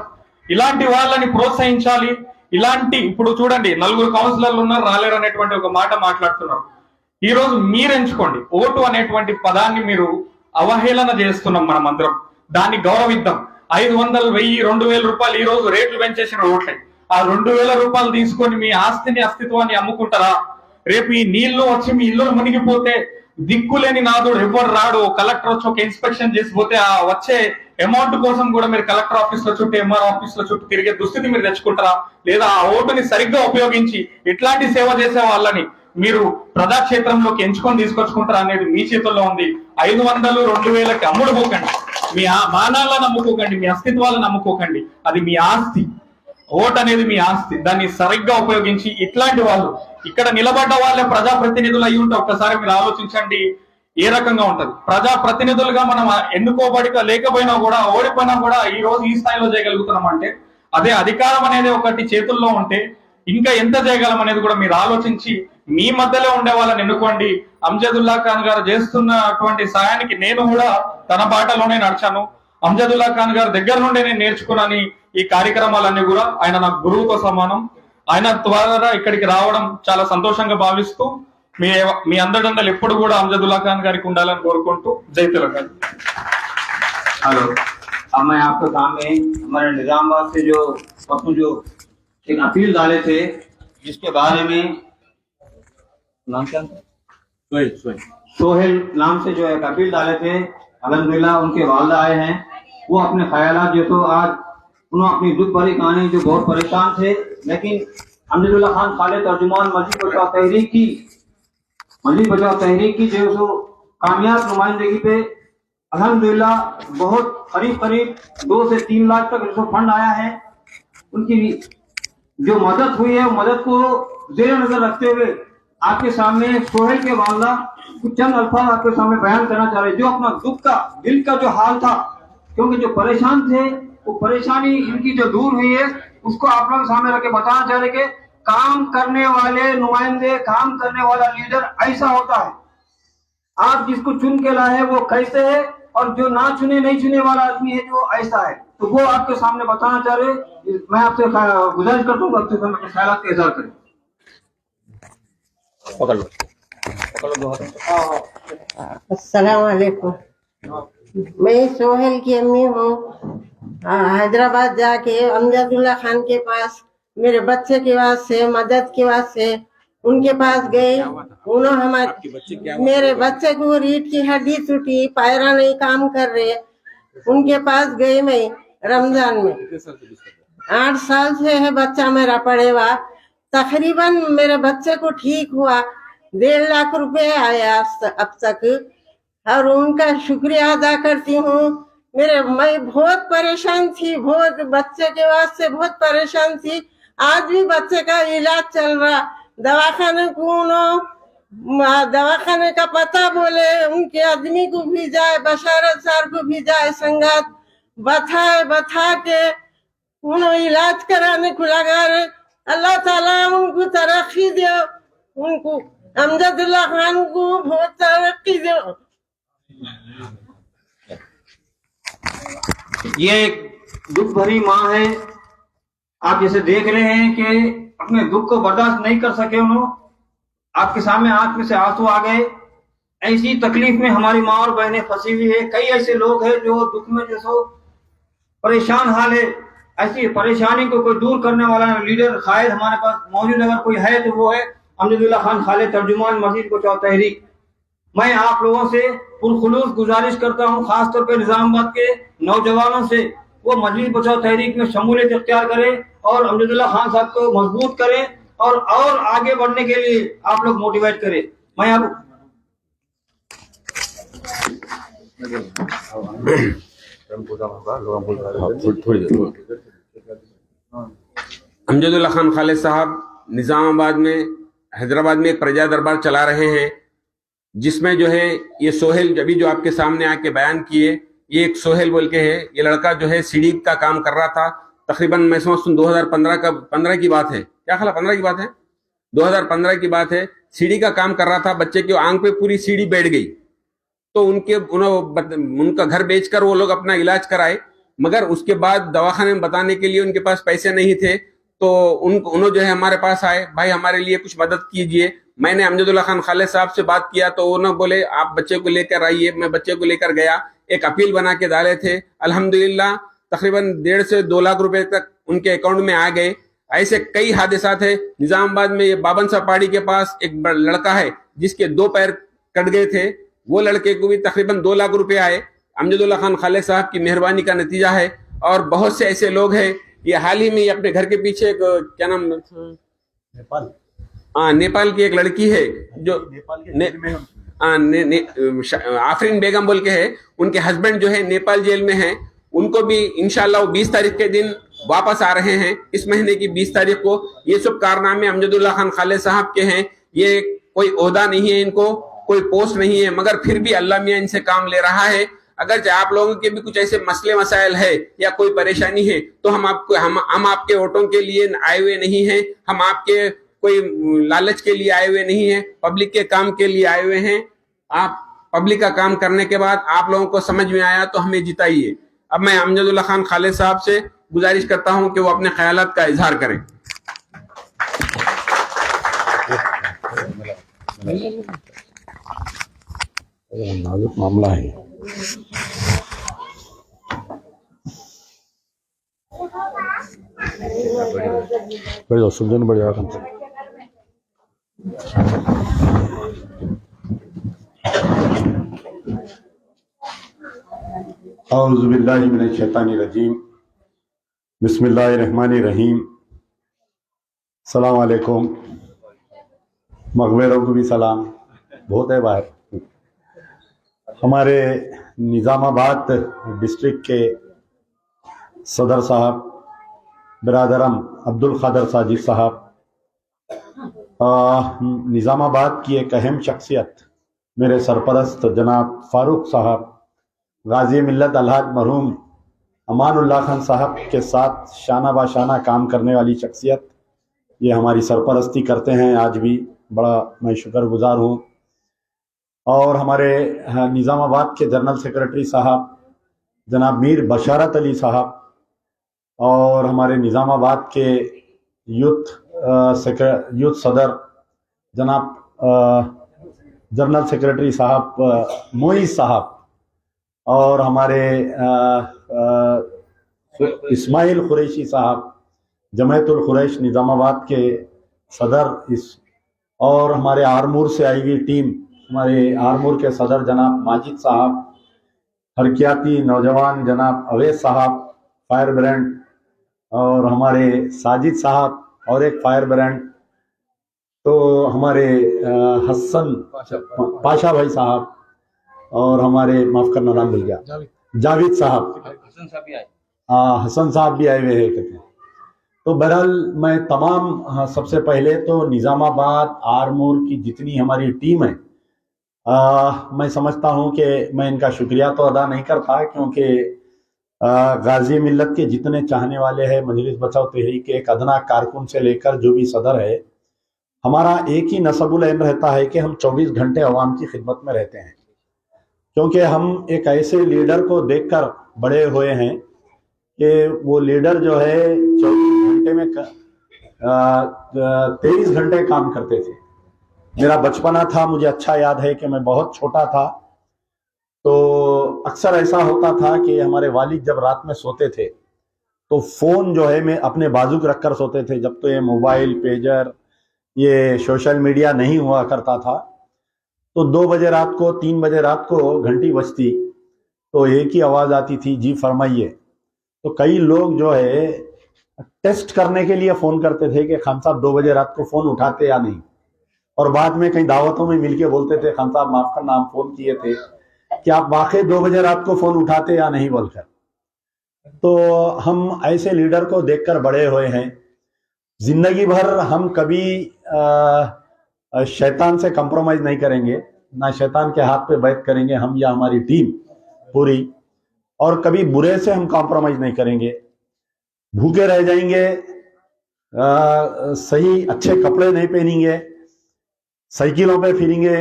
ఇలాంటి వాళ్ళని ప్రోత్సహించాలి. ఇలాంటి ఇప్పుడు చూడండి, 4 కౌన్సిలర్లు ఉన్నారు, రాలేరు అనేటువంటి ఒక మాట మాట్లాడుతున్నారు. ఈ రోజు మీరు ఎంచుకోండి. ఓటు అనేటువంటి పదాన్ని మీరు అవహేళన చేస్తున్నాం మనం అందరం. దాన్ని గౌరవిద్దాం. 500, 1000, 2000 రూపాయలు ఈ రోజు రేట్లు పెంచేసిన ఓట్లే. ఆ 2000 రూపాయలు తీసుకొని మీ ఆస్తిని అస్తిత్వాన్ని అమ్ముకుంటారా? రేపు ఈ నీళ్లు వచ్చి మీ ఇల్లు మునిగిపోతే దిక్కులేని నాదుడు ఎవరు రాడు, కలెక్టర్ వచ్చి ఒక ఇన్స్పెక్షన్ చేసిపోతే ఆ వచ్చే అమౌంట్ కోసం కూడా మీరు కలెక్టర్ ఆఫీస్ లో చుట్టూ, ఎంఆర్ ఆఫీస్ లో చుట్టూ తిరిగే దుస్థితి మీరు తెచ్చుకుంటారా? లేదా ఆ ఓటుని సరిగ్గా ఉపయోగించి ఇట్లాంటి సేవ చేసే వాళ్ళని మీరు ప్రజాక్షేత్రంలోకి ఎంచుకొని తీసుకొచ్చుకుంటారా అనేది మీ చేతుల్లో ఉంది. 500, 2000కి అమ్ముడు పోకండి. మీ మానాలను నమ్ముకోకండి, మీ అస్తిత్వాలను నమ్ముకోకండి. అది మీ ఆస్తి. ఓట్ అనేది మీ ఆస్తి. దాన్ని సరిగ్గా ఉపయోగించి ఇట్లాంటి వాళ్ళు ఇక్కడ నిలబడ్డ వాళ్ళే ప్రజాప్రతినిధులు అయి ఉంటే ఒక్కసారి మీరు ఆలోచించండి ఏ రకంగా ఉంటది. ప్రజాప్రతినిధులుగా మనం ఎన్నుకోబడిక లేకపోయినా కూడా, ఓడిపోయినా కూడా ఈ రోజు ఈ స్థాయిలో చేయగలుగుతున్నాం అంటే అదే అధికారం అనేది ఒకటి చేతుల్లో ఉంటే ఇంకా ఎంత చేయగలం అనేది కూడా మీరు ఆలోచించి మీ మధ్యలో ఉండే వాళ్ళని ఎన్నుకోండి. అమ్జదుల్లా ఖాన్ గారు చేస్తున్నటువంటి సాయానికి నేను కూడా తన బాటలోనే నడిచాను. అమ్జదుల్లా ఖాన్ గారి దగ్గర నుండే నేను నేర్చుకున్నాను ఈ కార్యక్రమాలన్నీ కూడా. ఆయన నాకు గురువుతో సమానం. ఆయన ద్వారా ఇక్కడికి రావడం చాలా సంతోషంగా భావిస్తూ మీ అందడందలు ఎప్పుడు కూడా అమ్జదుల్లా ఖాన్ గారికి ఉండాలని కోరుకుంటూ జై తెలంగాణ. हेलो, अब मैं आपके सामने हमारे निजामाबाद से जो एक अपील डाले थे, जिसके बारे में नाम क्या था? सोहेल नाम से जो एक अपील डाले थे, अल्हम्दुलिल्लाह उनके वालिदा आए हैं। वो अपने ख्यालात जो तो आज उन्होंने अपनी दुख भरी कहानी, जो बहुत परेशान थे, लेकिन अमजदुल्ला खान खालिद तर्जुमान मस्जिद बचाओ तहरीक की जो सो कामयाब नुमाइंदगी पे अल्हम्दुलिल्लाह बहुत करीब 2 से 3 लाख तक जो फंड आया है। उनकी जो मदद हुई है, मदद को जेर नजर रखते हुए आपके सामने सोहेल के वालिदा कुछ चंद अल्फाज आपके सामने बयान करना चाह रहे, जो अपना दुख का दिल का जो हाल था, क्योंकि जो परेशान थे वो परेशानी इनकी जो दूर हुई है उसको आप लोग सामने रख के बताना चाह रहे कि काम करने वाले नुमाइंदे, काम करने वाला लीडर ऐसा होता है। आप जिसको चुन के लाए वो कैसे है, और जो ना चुने नहीं चुने वाला आदमी है जो ऐसा है, तो वो आपके सामने बताना चाह रहे। मैं आपसे गुजारिश करता हूँ आपसे अपने ख्यालात का इजहार करें। अस्सलाम वालेकुम। मैं सोहेल की अम्मी हूँ। हैदराबाद जाके अमजदुल्ला खान के पास मेरे बच्चे के वास्ते, मदद के वास्ते उनके पास गए। उन्होंने मेरे बच्चे को रीढ़ की हड्डी टूटी, पैरा नहीं काम कर रहे, उनके पास गई मैं रमजान में। 8 साल से है बच्चा मेरा पड़े हुआ। तकरीबन मेरे बच्चे को ठीक हुआ 1.5 लाख रुपए आया अब तक, और उनका शुक्रिया अदा करती हूँ। मैं बहुत परेशान थी, बहुत बच्चे के वास्ते बहुत परेशान थी। आज भी बच्चे का इलाज चल रहा। दवाखाने का पता बोले, उनके आदमी को भी जाए, बशारत सर को भी जाए, संगत बता के उन्होंने इलाज कराने को लगा रहे। अल्लाह ताला उनको तरक्की दे, उनको अमजदुल्ला खान को बहुत तरक्की दे। ये एक दुख भरी माँ है। आप जैसे देख रहे हैं कि अपने दुख को बर्दाश्त नहीं कर सके, उन्होंने आपके सामने आंख में से आंसू आ गए। ऐसी तकलीफ में हमारी माँ और बहनें फंसी हुई है। कई ऐसे लोग हैं जो दुख में जो सो परेशान हाल है। ऐसी परेशानी को कोई दूर करने वाला लीडर शायद हमारे पास मौजूद अगर कोई है तो वो है अमजदुल्ला खान खालिद तर्जुमान मस्जिद बचाओ तहरीक। मैं आप लोगों से पुरखुलूस गुजारिश करता हूँ, खासतौर पर निजामाबाद के नौजवानों से, वो मस्जिद बचाओ तहरीक में शमूलियत इख्तियार करें और अमजदुल्ला खान साहब को मजबूत करें और आगे बढ़ने के लिए आप लोग मोटिवेट करें। मैं अब अमजदुल्ला खान खालिद साहब निजामाबाद में, हैदराबाद में एक प्रजा दरबार चला रहे हैं, जिसमें जो है ये सोहेल अभी जो आपके सामने आके बयान किए, ये एक सोहेल बोल के है। ये लड़का जो है सीढ़ी का काम कर रहा था। तकरीबन मैं समझता हूँ 2015 की बात है, क्या ख्याल 15 की बात है, 2015 की बात है। सीढ़ी का काम कर रहा था, बच्चे की आंख पे पूरी सीढ़ी बैठ गई। तो उनका घर बेचकर वो लोग अपना इलाज कराए, मगर उसके बाद दवाखाने में बताने के लिए उनके पास पैसे नहीं थे। तो उन्होंने जो है हमारे पास आए, भाई हमारे लिए कुछ मदद कीजिए। मैंने अमजदुल्ला खान खालिद साहब से बात किया तो उन्होंने बोले आप बच्चे को लेकर आइए। मैं बच्चे को लेकर गया, एक अपील बना के डाले थे। अल्हम्दुलिल्लाह तकरीबन 1.5 से 2 लाख रुपए तक उनके अकाउंट में आ गए। ऐसे कई हादसात है। निजामाबाद में ये बाबन साहब पहाड़ी के पास एक लड़का है जिसके 2 पैर कट गए थे, वो लड़के को भी तकरीबन 2 लाख रुपए आए। अमजदुल्ला खान खालिद साहब की मेहरबानी का नतीजा है। और बहुत से ऐसे लोग हैं। ये हाल ही में अपने घर के पीछे एक क्या नाम, नेपाल की एक लड़की है जो आफरीन बेगम बोल के है, उनके हस्बैंड जो है नेपाल जेल में है। उनको भी इंशाल्लाह वो 20 तारीख के दिन वापस आ रहे हैं, इस महीने की 20 तारीख को। ये सब कारनामे अमजदुल्ला खान खालिद साहब के हैं। ये कोई ओहदा नहीं है, इनको कोई पोस्ट नहीं है, मगर फिर भी अल्लाह मियां इनसे काम ले रहा है। अगर आप लोगों के भी कुछ ऐसे मसले मसाइल है या कोई परेशानी है तो हम आपके वोटों के लिए आए हुए नहीं हैं। हम आपके कोई लालच के लिए आए हुए नहीं हैं, पब्लिक के काम के लिए आए हुए हैं। आप पब्लिक का काम करने के बाद आप लोगों को समझ में आया तो हमें जिताइए। अब मैं अमजदुल्ला खान खालिद साहब से गुजारिश करता हूं कि वो अपने ख्यालात का इजहार करें। नाजुक मामला है। बढ़ जाओ, सुनजन बढ़ जाओ। औज़ु बिल्लाहि मिनश शैतानिर रजीम, बिस्मिल्लाहिर रहमानिर रहीम। सलाम अलैकुम, मगवेरों को भी सलाम। बहुत है बाहर। हमारे निज़ामाबाद डिस्ट्रिक्ट के सदर साहब बिरादरम अब्दुल क़ादिर साजिद साहब, निज़ामाबाद की एक अहम शख्सियत मेरे सरपरस्त जनाब फ़ारूक साहब, गाजी मिल्लत अलहाज मरहूम अमानुल्लाह खान साहब के साथ शाना बाशाना काम करने वाली शख्सियत, ये हमारी सरपरस्ती करते हैं। आज भी बड़ा मैं शुक्रगुजार हूँ। और हमारे निज़ामाबाद के जनरल सेक्रेटरी साहब जनाब मीर बशारत अली साहब, और हमारे निज़ामाबाद के यूथ सदर जनाब जनरल सेक्रेटरी साहब मोइस साहब, और हमारे इस्माइल कुरैशी साहब जमायतुल कुरैश निज़ामाबाद के सदर, और हमारे आरमूर से आई हुई टीम, हमारे आरमूर के सदर जनाब माजिद साहब, हरकियाती नौजवान जनाब अवैस साहब फायर ब्रांड, और हमारे साजिद साहब और एक फायर ब्रांड, तो हमारे हसन पाशा भाई साहब, और हमारे माफ करना नाम भूल गया, जावेद साहब, हसन साहब भी आए हुए हैं कहते हैं। तो बहरहाल मैं तमाम सबसे पहले तो निज़ामाबाद आरमूर की जितनी हमारी टीम है, मैं समझता हूँ कि मैं इनका शुक्रिया तो अदा नहीं करता, क्योंकि गाजी मिल्लत के जितने चाहने वाले हैं, मजलिस बचाओ तहरीक के एक अदना कारकुन से लेकर जो भी सदर है, हमारा एक ही नसबुल ऐन रहता है कि हम 24 घंटे अवाम की खिदमत में रहते हैं। क्योंकि हम एक ऐसे लीडर को देखकर बड़े हुए हैं कि वो लीडर जो है 24 घंटे में 23 घंटे काम करते थे। मेरा बचपना था, मुझे अच्छा याद है कि मैं बहुत छोटा था, तो अक्सर ऐसा होता था कि हमारे वालिद जब रात में सोते थे तो फ़ोन जो है मैं अपने बाजू रख कर सोते थे। जब तो ये मोबाइल पेजर ये सोशल मीडिया नहीं हुआ करता था, तो 2 बजे रात को 3 बजे रात को घंटी बजती तो एक ही आवाज़ आती थी, जी फरमाइए। तो कई लोग जो है टेस्ट करने के लिए फ़ोन करते थे कि खान साहब 2 बजे रात को फ़ोन उठाते या नहीं, और बाद में कई दावतों में मिलके बोलते थे, खान साहब माफ़ करना, हम फ़ोन किए थे कि आप वाकई 2 बजे रात को फ़ोन उठाते या नहीं बोलकर। तो हम ऐसे लीडर को देखकर बड़े हुए हैं। जिंदगी भर हम कभी शैतान से कंप्रोमाइज़ नहीं करेंगे, ना शैतान के हाथ पे बैठ करेंगे हम या हमारी टीम पूरी, और कभी बुरे से हम कंप्रोमाइज़ नहीं करेंगे। भूखे रह जाएंगे, सही अच्छे कपड़े नहीं पहनेंगे, साइकिलों पे फिरेंगे,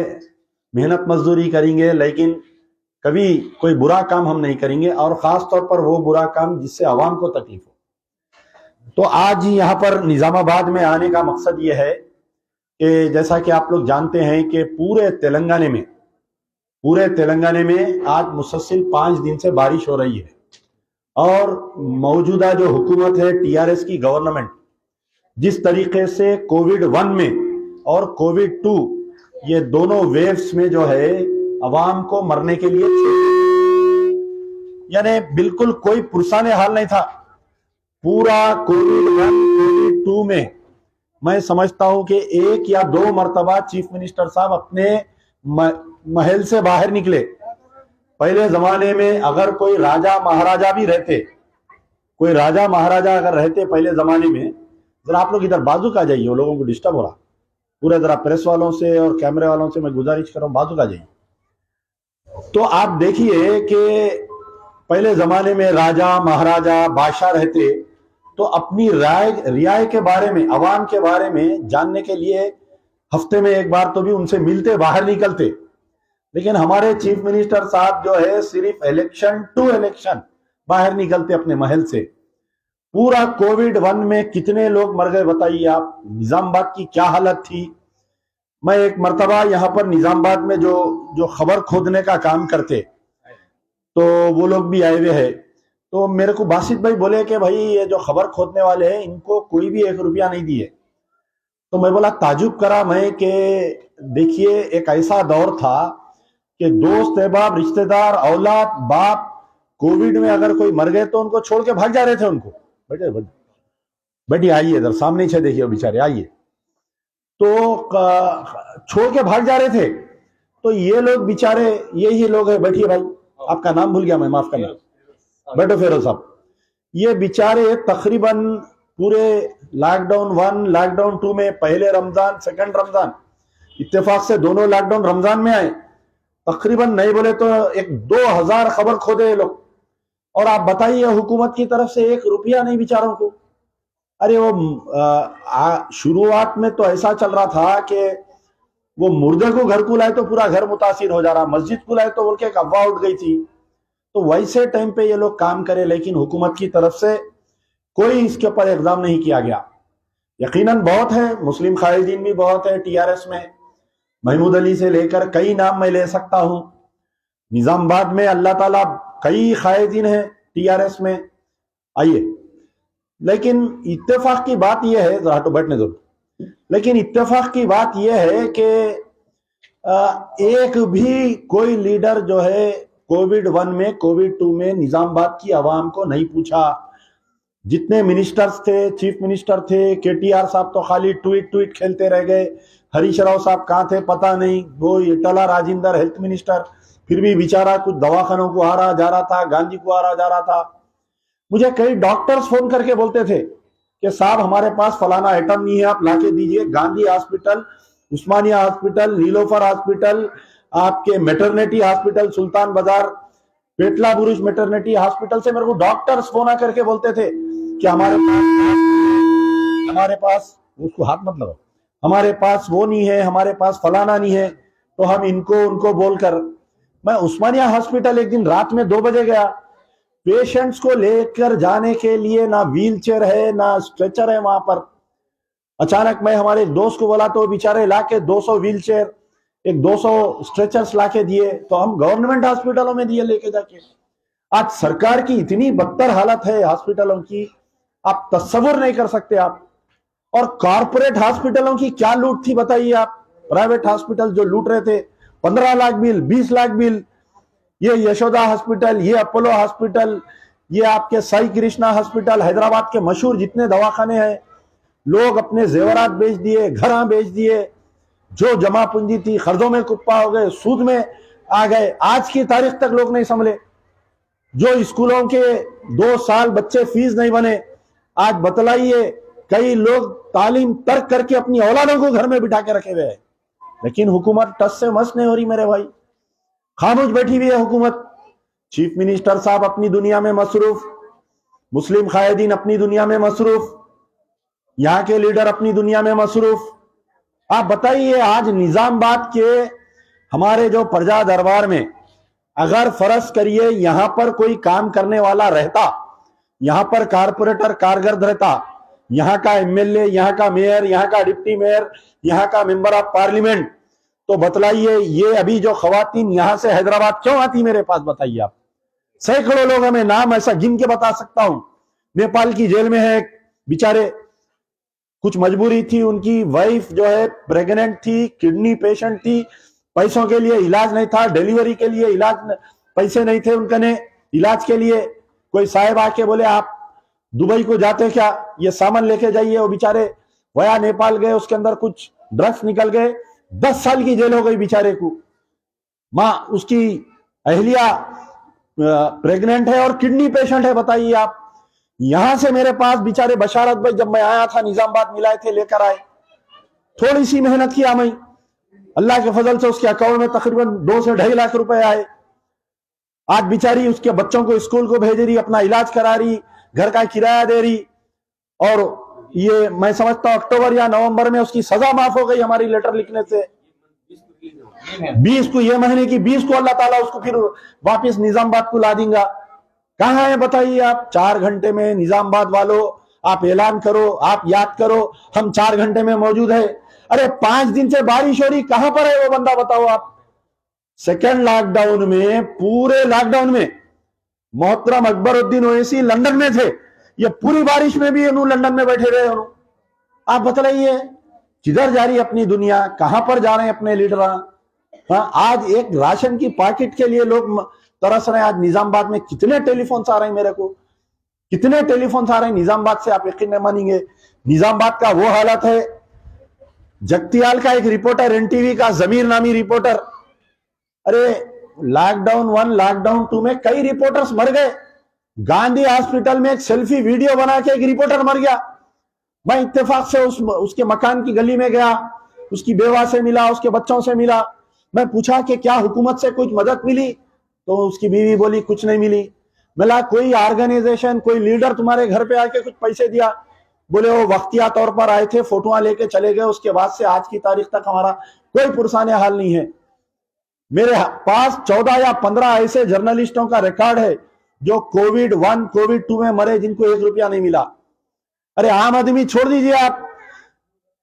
मेहनत मजदूरी करेंगे, लेकिन कभी कोई बुरा काम हम नहीं करेंगे, और खास तौर पर वो बुरा काम जिससे आवाम को तकलीफ हो। तो आज यहाँ पर निजामाबाद में आने का मकसद ये है कि जैसा कि आप लोग जानते हैं कि पूरे तेलंगाना में आज मुसलसल 5 दिन से बारिश हो रही है, और मौजूदा जो हुकूमत है टीआरएस की गवर्नमेंट जिस तरीके से कोविड-1 में और कोविड-2 ये दोनों वेव्स में जो है अवाम को मरने के लिए यानी बिल्कुल कोई पुरसाने हाल नहीं था। पूरा कोविड-1 कोविड-2 में मैं समझता हूं कि 1 या 2 मरतबा चीफ मिनिस्टर साहब अपने महल से बाहर निकले। पहले जमाने में अगर कोई राजा महाराजा भी रहते, अगर रहते पहले जमाने में, जरा आप लोग इधर बाजू का जाइए, वो लोगों को डिस्टर्ब हो रहा पूरे, जरा प्रेस वालों से और कैमरे वालों से मैं गुजारिश कर रहा हूं बाजू का जाइए। तो आप देखिए कि पहले जमाने में राजा महाराजा बादशाह रहते तो अपनी रियाय के बारे में, अवाम के बारे में जानने के लिए हफ्ते में एक बार तो भी उनसे मिलते, बाहर निकलते। लेकिन हमारे चीफ मिनिस्टर साहब जो है सिर्फ इलेक्शन टू इलेक्शन बाहर निकलते अपने महल से। पूरा कोविड-1 में कितने लोग मर गए बताइए आप, निजामाबाद की क्या हालत थी। मैं एक मर्तबा यहाँ पर निजामाबाद में जो खबर खोदने का काम करते तो वो लोग भी आए हुए हैं, तो मेरे को बासित भाई बोले कि भाई ये जो खबर खोदने वाले हैं इनको कोई भी 1 रुपया नहीं दिए। तो मैं बोला, ताजुब करा मैं कि देखिए एक ऐसा दौर था कि दोस्त अहबाब रिश्तेदार औलाद बाप कोविड में अगर कोई मर गए तो उनको छोड़ के भाग जा रहे थे। उनको बेटी आइए इधर सामने से देखिए, बेचारे आइए, तो छोड़ के भाग जा रहे थे। तो ये लोग बेचारे, यही लोग है, बैठिए भाई, आपका नाम भूल गया मैं, माफ करना, बैठो फेरोज साहब। ये बेचारे तकरीबन पूरे लॉकडाउन 1 लॉकडाउन 2 में, पहले रमजान सेकंड रमजान, इत्तेफाक से दोनों लॉकडाउन रमजान में आए, तकरीबन नहीं बोले तो 1-2 हज़ार खबर खोदे ये लोग। और आप बताइए हुकूमत की तरफ से 1 रुपया नहीं बेचारों को। अरे वो शुरुआत में तो ऐसा चल रहा था कि वो मुर्दे को घर को लाए तो पूरा घर मुतासिर हो जा रहा, मस्जिद को लाए तो बोल के एक अफवाह उठ गई थी। तो वैसे टाइम पे ये लोग काम करे, लेकिन हुकूमत की तरफ से कोई इसके ऊपर इक़दाम नहीं किया गया। यकीनन बहुत है, मुस्लिम कायदीन भी बहुत है टीआरएस में, महमूद अली से लेकर कई नाम मैं ले सकता हूं। निजामाबाद में अल्लाह ताला कई कायदीन है टीआरएस में, आइए। लेकिन इत्तेफाक की बात यह है, जरा तो बैठने दो, लेकिन इत्तेफाक की बात यह है कि एक भी कोई लीडर जो है कोविड-1 में कोविड-2 में निजामाबाद की आवाम को नहीं पूछा। जितने मिनिस्टर्स थे, चीफ मिनिस्टर थे, केटीआर साहब तो खाली ट्वीट खेलते रह गए, हरीश राव साहब कहाँ थे पता नहीं, वो इटला राजेंद्र हेल्थ मिनिस्टर, फिर भी बेचारा कुछ दवाखानों को आ रहा जा रहा था, गांधी को आ रहा जा रहा था। मुझे कई डॉक्टर्स फोन करके बोलते थे कि साहब हमारे पास फलाना आइटम नहीं है, आप लाके दीजिए। गांधी हॉस्पिटल, उस्मानिया हॉस्पिटल, नीलोफर हॉस्पिटल, आपके मेटर्निटी हॉस्पिटल सुल्तान बाजार, पेटला बुरुज मेटर्निटी हॉस्पिटल से मेरे को डॉक्टर्स फोन करके बोलते थे कि हमारे पास उसको हाथ मत लगाओ, हमारे पास वो नहीं है, हमारे पास फलाना नहीं है। तो हम उनको बोलकर, मैं उस्मानिया हॉस्पिटल एक दिन रात में 2 बजे गया, पेशेंट्स को लेकर जाने के लिए ना व्हील चेयर है ना स्ट्रेचर है वहां पर। अचानक मैं हमारे एक दोस्त को बोला तो बेचारे लाके 200 व्हील चेयर, एक 200 स्ट्रेचर्स लाके दिए, तो हम गवर्नमेंट हॉस्पिटलों में दिए लेके जाके। आज सरकार की इतनी बदतर हालत है हॉस्पिटलों की, आप तस्वुर नहीं कर सकते आप। और कॉर्पोरेट हॉस्पिटलों की क्या लूट थी बताइए आप। प्राइवेट हॉस्पिटल जो लूट रहे थे, 15 लाख बिल, 20 लाख बिल, ये यशोदा हॉस्पिटल, ये अपोलो हॉस्पिटल, ये आपके साई कृष्णा हॉस्पिटल, हैदराबाद के मशहूर जितने दवाखाने हैं, लोग अपने जेवरात बेच दिए, घर बेच दिए, जो जमा पूंजी थी कर्जों में कुप्पा हो गए, सूद में आ गए। आज की तारीख तक लोग नहीं संभले। जो स्कूलों के 2 साल बच्चे फीस नहीं बने, आज बतलाइए कई लोग तालीम तर्क करके अपनी औलादों को घर में बिठा के रखे हुए हैं। लेकिन हुकूमत टस से मस नहीं हो रही मेरे भाई, खामोश बैठी हुई है हुकूमत। चीफ मिनिस्टर साहब अपनी दुनिया में मसरूफ, मुस्लिम कायदीन अपनी दुनिया में मसरूफ, यहाँ के लीडर अपनी दुनिया में मसरूफ। आप बताइए आज निजामाबाद के हमारे जो प्रजा दरबार में अगर फर्ज करिए यहां पर कोई काम करने वाला रहता, यहां पर कारपोरेटर कारगर रहता, यहाँ का एमएलए, यहाँ का मेयर, यहाँ का डिप्टी मेयर, यहाँ का मेंबर ऑफ पार्लियामेंट, तो बतलाइए ये अभी जो खवातीन यहाँ से हैदराबाद क्यों आती मेरे पास, बताइए आप। सैकड़ों लोग, हमें नाम ऐसा गिन के बता सकता हूं। नेपाल की जेल में है बेचारे, कुछ मजबूरी थी, उनकी वाइफ जो है प्रेग्नेंट थी, किडनी पेशेंट थी, पैसों के लिए इलाज नहीं था, डिलीवरी के लिए इलाज पैसे नहीं थे उनके ने इलाज के लिए। कोई साहब आके बोले आप दुबई को जाते क्या, ये सामान लेके जाइए। वो बेचारे वया नेपाल गए, उसके अंदर कुछ ड्रग्स निकल गए, 10 साल की जेल हो गई बेचारे को। माँ उसकी अहलिया प्रेग्नेंट है और किडनी पेशेंट है, बताइए आप। यहां से मेरे पास बेचारे बशारत भाई, जब मैं आया था निजामाबाद मिलाए थे, लेकर आए, थोड़ी सी मेहनत किया मैं, अल्लाह के फजल से उसके अकाउंट में तकरीबन 2 से 2.5 लाख रुपए आए। आज बेचारी उसके बच्चों को स्कूल को भेज रही, अपना इलाज करा रही, घर का किराया दे रही, और ये मैं समझता हूं अक्टूबर या नवंबर में उसकी सजा माफ हो गई हमारी लेटर लिखने से। 20 को, ये महीने की 20 को अल्लाह ताला उसको फिर वापस निजामाबाद को ला देगा। कहां है बताइए आप। 4 घंटे में निजामाबाद वालों आप ऐलान करो, आप याद करो, हम 4 घंटे में मौजूद है। अरे 5 दिन से बारिश हो रही, कहां पर है वो बंदा, बताओ आप। सेकेंड लॉकडाउन में, पूरे लॉकडाउन में मोहतरम अकबरुद्दीन ओवैसी लंदन में थे, ये पूरी बारिश में भी उन्होंने लंदन में बैठे रहे। आप बतलाइए किधर जा रही अपनी दुनिया, कहां पर जा रहे हैं अपने लीडर। हाँ, आज एक राशन की पैकेट के लिए लोग तरस रहे हैं। आज निजामाबाद में कितने टेलीफोन आ रहे हैं मेरे को, कितने टेलीफोन आ रहे हैं निजामाबाद से, आप यकीन नहीं मानेंगे। निजामाबाद का वो हालत है, जगतियाल का एक रिपोर्टर, एनटीवी का जमीर नामी रिपोर्टर, अरे लॉकडाउन 1 लॉकडाउन 2 में कई रिपोर्टर्स मर गए। गांधी हॉस्पिटल में एक सेल्फी वीडियो बना के एक रिपोर्टर मर गया। मैं इत्तेफाक से उसके मकान की गली में गया, उसकी बेवा से मिला, उसके बच्चों से मिला। मैं पूछा कि क्या हुकूमत से कुछ मदद मिली, तो उसकी बीवी बोली कुछ नहीं मिली। मिला कोई ऑर्गेनाइजेशन, कोई लीडर तुम्हारे घर पे आके कुछ पैसे दिया? बोले वो वक्तिया तौर पर आए थे, फोटोआं लेके चले गए, उसके बाद से आज की तारीख तक हमारा कोई पुरसाने हाल नहीं है। मेरे पास 14 या 15 ऐसे जर्नलिस्टों का रिकॉर्ड है जो कोविड 1 कोविड 2 में मरे, जिनको 1 रुपया नहीं मिला। अरे आम आदमी छोड़ दीजिए आप,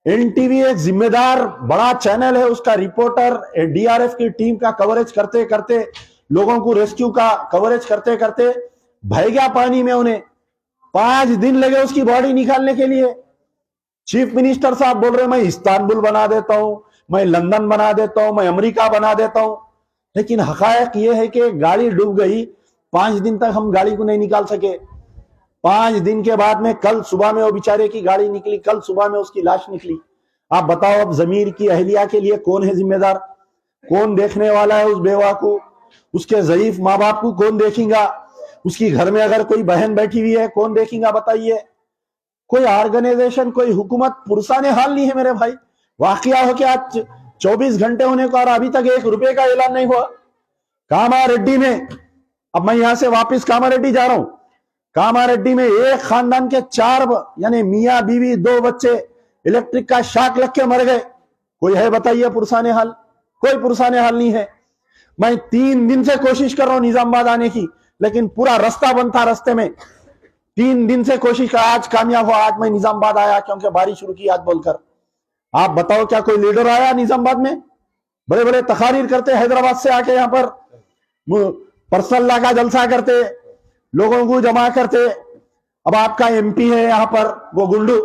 एनटीवी एक जिम्मेदार बड़ा चैनल है, उसका रिपोर्टर डीआरएफ की टीम का कवरेज करते करते, लोगों को रेस्क्यू का कवरेज करते करते बह गया पानी में। उन्हें 5 दिन लगे उसकी बॉडी निकालने के लिए। चीफ मिनिस्टर साहब बोल रहे मैं इस्तांबुल बना देता हूं, मैं लंदन बना देता हूं, मैं अमेरिका बना देता हूं। लेकिन हकायक यह है कि गाड़ी डूब गई, 5 दिन तक हम गाड़ी को नहीं निकाल सके। 5 दिन के बाद में कल सुबह में वो बेचारे की गाड़ी निकली, कल सुबह में उसकी लाश निकली। आप बताओ अब जमीर की अहलिया के लिए कौन है जिम्मेदार, कौन देखने वाला है उस बेवा को, उसके ज़ईफ माँ बाप को कौन देखेगा, उसकी घर में अगर कोई बहन बैठी हुई है कौन देखेगा, बताइए। कोई ऑर्गेनाइजेशन, कोई हुकूमत पुरसाने हाल नहीं है मेरे भाई। वाकया हो कि आज 24 घंटे होने को और अभी तक 1 रुपए का ऐलान नहीं हुआ। कामारेड्डी में, अब मैं यहां से वापस कामारेड्डी जा रहा हूं, कामारेड्डी में एक खानदान के 4 यानी मियां बीवी 2 बच्चे इलेक्ट्रिक का शॉक लग के मर गए। कोई है बताइए पुरसाने हाल? कोई पुरसाने हाल नहीं है। मैं 3 दिन से कोशिश कर रहा हूं निजामाबाद आने की, लेकिन पूरा रास्ता बंद था। रास्ते में 3 दिन से कोशिश कर, आज कामयाब हुआ, आज मैं निजामाबाद आया क्योंकि बारिश शुरू की आज बोलकर। आप बताओ क्या कोई लीडर आया निजामाबाद में? बड़े बड़े तकारीर करते, हैदराबाद से आके यहाँ पर पर्सनल ला का जलसा करते, लोगों को जमा करते। अब आपका एमपी है यहाँ पर, वो गुंडू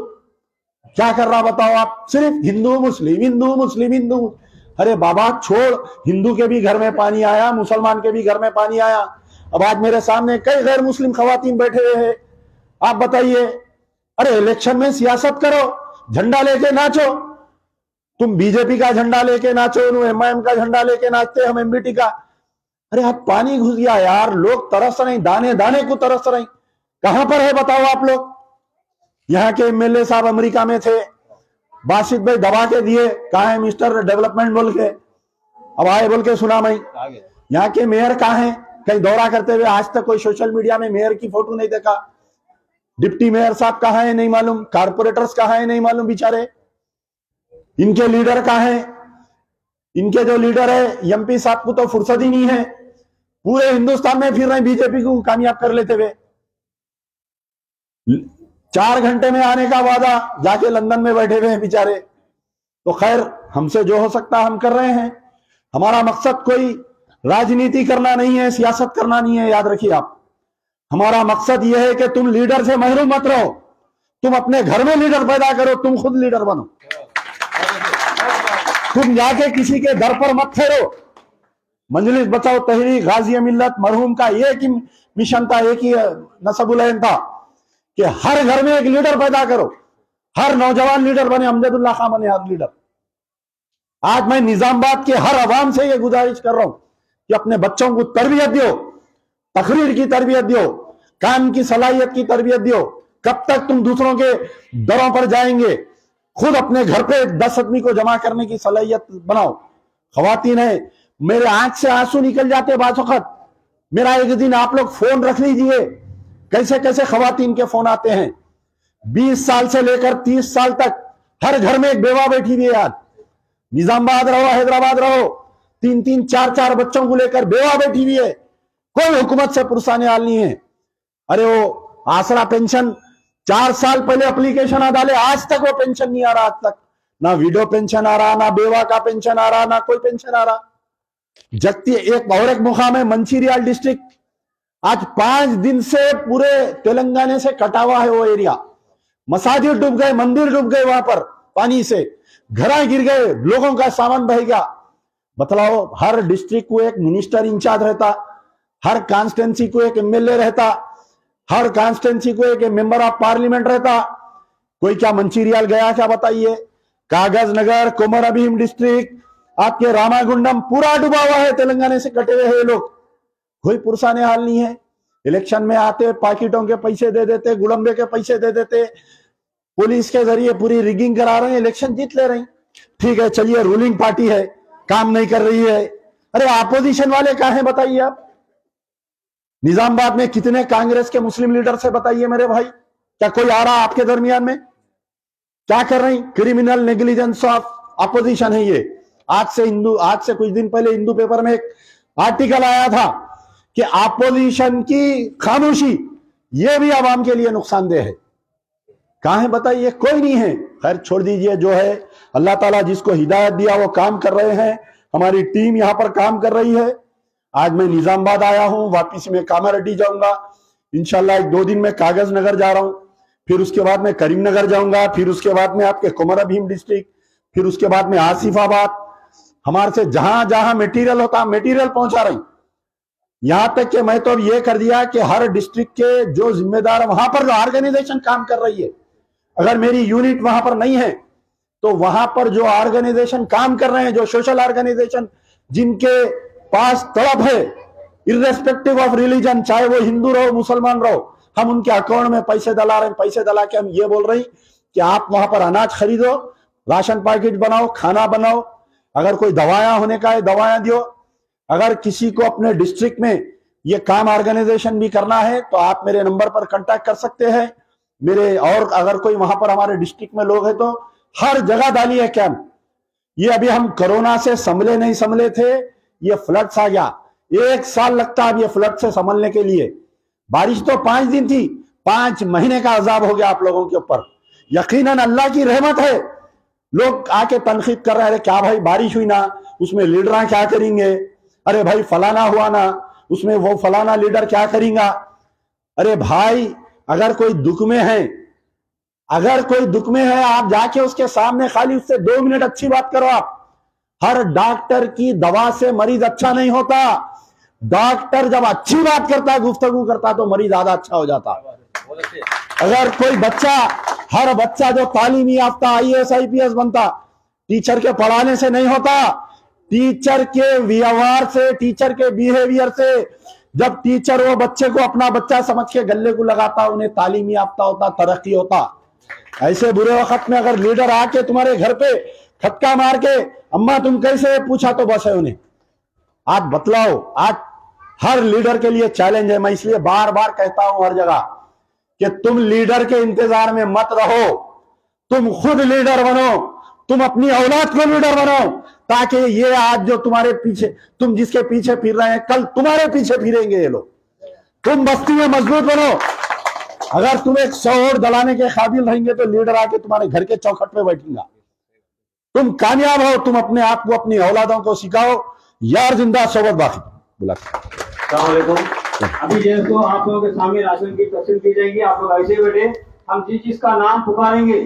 क्या कर रहा बताओ आप? सिर्फ हिंदू मुस्लिम, हिंदू मुस्लिम, हिंदू। अरे बाबा छोड़, हिंदू के भी घर में पानी आया, मुसलमान के भी घर में पानी आया। अब आज मेरे सामने कई गैर मुस्लिम खवातीन बैठे हुए हैं। आप बताइए, अरे इलेक्शन में सियासत करो, झंडा लेके नाचो। तुम बीजेपी का झंडा लेके नाचो, एमआईएम का झंडा लेके नाचते, हम एमबीटी का। अरे आप पानी घुस गया यार, लोग तरस रहे, दाने दाने को तरस रहे। कहां पर है बताओ आप लोग? यहाँ के एमएलए साहब अमेरिका में थे, बासित भाई दबा के दिए, कहा है मिस्टर डेवलपमेंट बोल के, अब आए बोल के सुना मैं। यहाँ के मेयर कहाँ हैं? कहीं दौरा करते हुए आज तक कोई सोशल मीडिया में मेयर की फोटो नहीं देखा। डिप्टी मेयर साहब कहाँ है नहीं मालूम, कारपोरेटर्स कहाँ है नहीं मालूम बेचारे। इनके लीडर कहाँ हैं? इनके जो लीडर है एमपी साहब को तो फुर्सत ही नहीं है। पूरे हिंदुस्तान में फिर रहे बीजेपी को कामयाब कर लेते हुए। 4 घंटे में आने का वादा, जाके लंदन में बैठे हुए हैं बेचारे। तो खैर, हमसे जो हो सकता है हम कर रहे हैं। हमारा मकसद कोई राजनीति करना नहीं है, सियासत करना नहीं है, याद रखिए आप। हमारा मकसद यह है कि तुम लीडर से महरूम मत रहो, तुम अपने घर में लीडर पैदा करो, तुम खुद लीडर बनो। तुम जाके किसी के दर पर मत ठहरो। मजलिस बचाओ तहरीक गाजी मिल्लत मरहूम का एक ही मिशन था, एक ही नसबुलैन था कि हर घर में एक लीडर पैदा करो, हर नौजवान लीडर बने। अमजदुल्लाह खान बने हर लीडर। आज मैं निजामाबाद के हर अवाम से यह गुजारिश कर रहा हूं कि अपने बच्चों को तरबियत दो, तकरीर की तरबियत दो, काम की सलाहियत की तरबियत दो। कब तक तुम दूसरों के दरों पर जाएंगे? खुद अपने घर पे 10 आदमी को जमा करने की सलाहियत बनाओ। खवातीन है, मेरे आंख से आंसू निकल जाते बाज़ वक़्त। मेरा एक दिन आप लोग फोन रख लीजिए, कैसे कैसे खवातीन के फोन आते हैं। 20 साल से लेकर 30 साल तक हर घर में एक बेवा बैठी हुई है। आज निजामाबाद रहो, हैदराबाद रहो, 3-3, 4-4 बच्चों को लेकर बेवा बैठी हुई है। कोई हुकूमत से पुरसाने हाल नहीं है। अरे वो आसरा पेंशन 4 साल पहले एप्लीकेशन आ डाले, आज तक वो पेंशन नहीं आ रहा। आज तक ना विडो पेंशन आ रहा, ना बेवा का पेंशन आ रहा, ना कोई पेंशन आ रहा। जगती एक और एक मुकाम है मंचिरियाल डिस्ट्रिक्ट, आज 5 दिन से पूरे तेलंगाना से कटा हुआ है वो एरिया। मसाजिद डूब गए, मंदिर डूब गए, वहां पर पानी से घर गिर गए, लोगों का सामान बह गया। बतलाओ, हर डिस्ट्रिक्ट को एक मिनिस्टर इंचार्ज रहता, हर कॉन्स्टिट्यूंसी को एक एमएलए रहता, हर कॉन्स्टिट्यूंसी को एक मेंबर ऑफ पार्लियामेंट रहता। कोई क्या मंचिरियाल गया क्या बताइए? कागज नगर, कोमरभीम डिस्ट्रिक्ट, आपके रामागुंडम पूरा डूबा हुआ है, तेलंगाना से कटे हुए हैं लोग। कोई पुरसाने हाल नहीं है। इलेक्शन में आते पाकिटों के पैसे दे देते, गुड़म्बे के पैसे दे देते, पुलिस के जरिए पूरी रिगिंग करा रहे हैं, इलेक्शन जीत ले रहे हैं। ठीक है, चलिए रूलिंग पार्टी है, काम नहीं कर रही है। अरे अपोजिशन वाले कहां हैं बताइए आप? निजामाबाद में कितने कांग्रेस के मुस्लिम लीडर से बताइए मेरे भाई, क्या कोई आ रहा आपके दरमियान में? क्या कर रही? क्रिमिनल नेग्लिजेंस ऑफ अपोजिशन है ये। आज से कुछ दिन पहले हिंदू पेपर में एक आर्टिकल आया था कि अपोजिशन की खामोशी ये भी आवाम के लिए नुकसानदेह है। कहां है बताइए? कोई नहीं है। खैर छोड़ दीजिए, जो है अल्लाह ताला जिसको हिदायत दिया वो काम कर रहे हैं। हमारी टीम यहां पर काम कर रही है। आज मैं निजामाबाद आया हूं, वापिस में कामारेड्डी जाऊंगा इंशाल्लाह। 1-2 दिन में कागज नगर जा रहा हूं, फिर उसके बाद में करीमनगर जाऊंगा, फिर उसके बाद में आपके कोमरभीम डिस्ट्रिक्ट, फिर उसके बाद में आसिफाबाद। हमारे से जहां जहां मटेरियल होता मटेरियल पहुंचा रही। यहां तक कि मैं तो अब ये कर दिया कि हर डिस्ट्रिक्ट के जो जिम्मेदार वहां पर जो ऑर्गेनाइजेशन काम कर रही है, अगर मेरी यूनिट वहां पर नहीं है तो वहां पर जो ऑर्गेनाइजेशन काम कर रहे हैं, जो सोशल ऑर्गेनाइजेशन जिनके पास तड़प है, इर्रेस्पेक्टिव ऑफ रिलीजन, चाहे वो हिंदू रहो मुसलमान रहो, हम उनके अकाउंट में पैसे डला रहे हैं। पैसे डला के हम ये बोल रहे हैं कि आप वहां पर अनाज खरीदो, राशन पैकेट बनाओ, खाना बनाओ, अगर कोई दवायां होने का है दवायां दियो। अगर किसी को अपने डिस्ट्रिक्ट में ये काम ऑर्गेनाइजेशन भी करना है तो आप मेरे नंबर पर कांटेक्ट कर सकते हैं मेरे। और अगर कोई वहां पर हमारे डिस्ट्रिक्ट में लोग हैं तो हर जगह डालिए है कैंप। ये अभी हम कोरोना से संभले नहीं संभले थे, ये फ्लड्स आ गया, 1 साल लगता है अब ये फ्लड से संभलने के लिए। बारिश तो 5 दिन थी, 5 महीने का अजाब हो गया आप लोगों के ऊपर। यकीनन अल्लाह की रहमत है। लोग आके तनकीद कर रहे हैं, क्या भाई बारिश हुई ना, उसमें लीडर क्या करेंगे? अरे भाई फलाना हुआ ना, उसमें वो फलाना लीडर क्या करेगा? अरे भाई, अगर कोई दुख में है, अगर कोई दुख में है, आप जाके उसके सामने खाली उससे 2 मिनट अच्छी बात करो। आप हर डॉक्टर की दवा से मरीज अच्छा नहीं होता। डॉक्टर जब अच्छी बात करता है, गुफ्तगू करता है, तो मरीज ज्यादा अच्छा हो जाता। अगर कोई बच्चा, हर बच्चा जो तालीमी याफ्ता IAS IPS बनता, टीचर के पढ़ाने से नहीं होता, टीचर के व्यवहार से, टीचर के बिहेवियर से। जब टीचर वो बच्चे को अपना बच्चा समझ के गले को लगाता, उन्हें तालीमी याफ्ता होता, तरक्की होता। ऐसे बुरे वक्त में अगर लीडर आके तुम्हारे घर पे खटका मार के अम्मा तुम कैसे पूछा तो बस है उन्हें। आज बतलाओ, आज हर लीडर के लिए चैलेंज है। मैं इसलिए बार बार कहता हूं हर जगह कि तुम लीडर के इंतजार में मत रहो, तुम खुद लीडर बनो, तुम अपनी औलाद को लीडर बनाओ, ताकि ये आज जो तुम्हारे पीछे, तुम जिसके पीछे फिर रहे हैं, कल तुम्हारे पीछे फिरेंगे ये लोग। तुम बस्ती में मजबूत बनो। अगर तुम एक 100 वोट दलाने के काबिल रहेंगे तो लीडर आके तुम्हारे घर के चौखट पे बैठेगा। तुम कामयाब हो, तुम अपने आप को, अपनी औलादों को सिखाओ, यार जिंदा सोबत बाकी। बुला अभी जैसे आप लोगों के सामने राशन की तकसीम की जाएगी, आप लोग ऐसे बैठे, हम जिसका नाम पुकारेंगे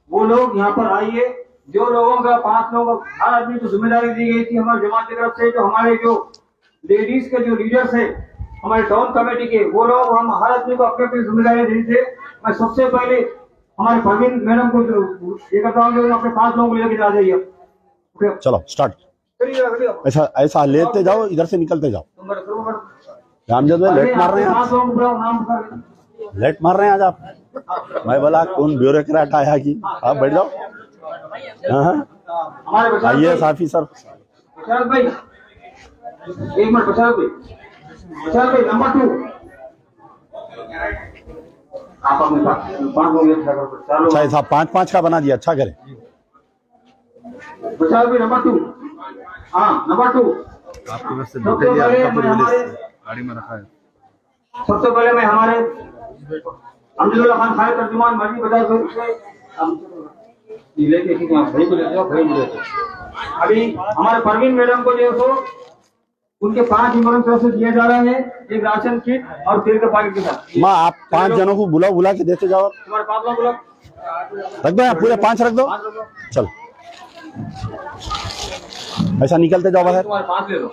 वो लोग यहाँ पर आइए। जो लोगों का 5 लोग, हर आदमी को जिम्मेदारी दी गई थी हमारी जमात की तरफ से, जो हमारे जो लेडीज के जो लीडर्स है हमारे टाउन कमेटी के, वो लोग हम हर आदमी को अपनी अपनी जिम्मेदारी दी थे। मैं सबसे पहले हमारे परवीन मैडम को ये करता हूँ, अपने 5 लोगों को लेकर आ जाइए। चलो स्टार्ट। ऐसा लेते जाओ, इधर से निकलते जाओ। रामजद भाई लेट मार रहे हैं, लेट मार रहे हैं आज आप। मैं बोला कौन ब्यूरोक्रेट आया कि आप बैठ जाओ। आइए साफी सर। भाई एक मिनट, प्रसाद भाई नंबर 2 आप अपने 5 लोग। अच्छा ऐसा 5-5 का बना दिया, अच्छा करे। प्रसाद भाई नंबर 2। हाँ नंबर 2। सबसे पहले मैं हमारे अमजदुल्ला खान खालिद तर्जुमान मस्जिद अभी हमारे परवीन मैडम को जो सो उनके 5 इमरन तरफ से दिए जा रहे हैं, एक राशन किट और तेल के पैकेट के साथ। माँ आप 5 जनों को बुला के देते जाओ। तुम्हारे 5 लोग बुला रख दो, पूरे 5 रख दो। चल ऐसा निकलते जाओ बाहर। तुम्हारे 5 ले लो।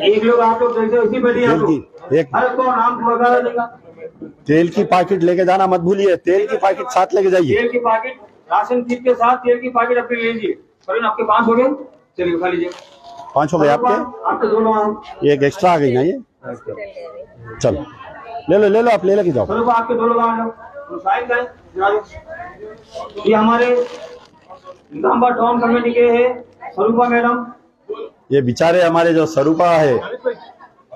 एक लोग आप लोग जैसे उसी बैठिए, आप लोग एक हर को नाम वगैरह देगा। तेल की पैकेट लेके जाना मत भूलिए, तेल की पैकेट साथ लेके जाइए। तेल की पैकेट राशन किट के साथ तेल की पैकेट अपने ले लीजिए। परवीन आपके 5 हो गए, चलिए उठा लीजिए। 5 हो गए आपके, आपके 2 लोग, एक एक्स्ट्रा आ गई ना ये। चलो ले लो आप, ले लेके जाओ। चलो आपके 2 लोग आ जाओ। ये हमारे निजामाबाद टाउन कमेटी के है स्वरूपा मैडम। ये बेचारे हमारे जो स्वरूपा है,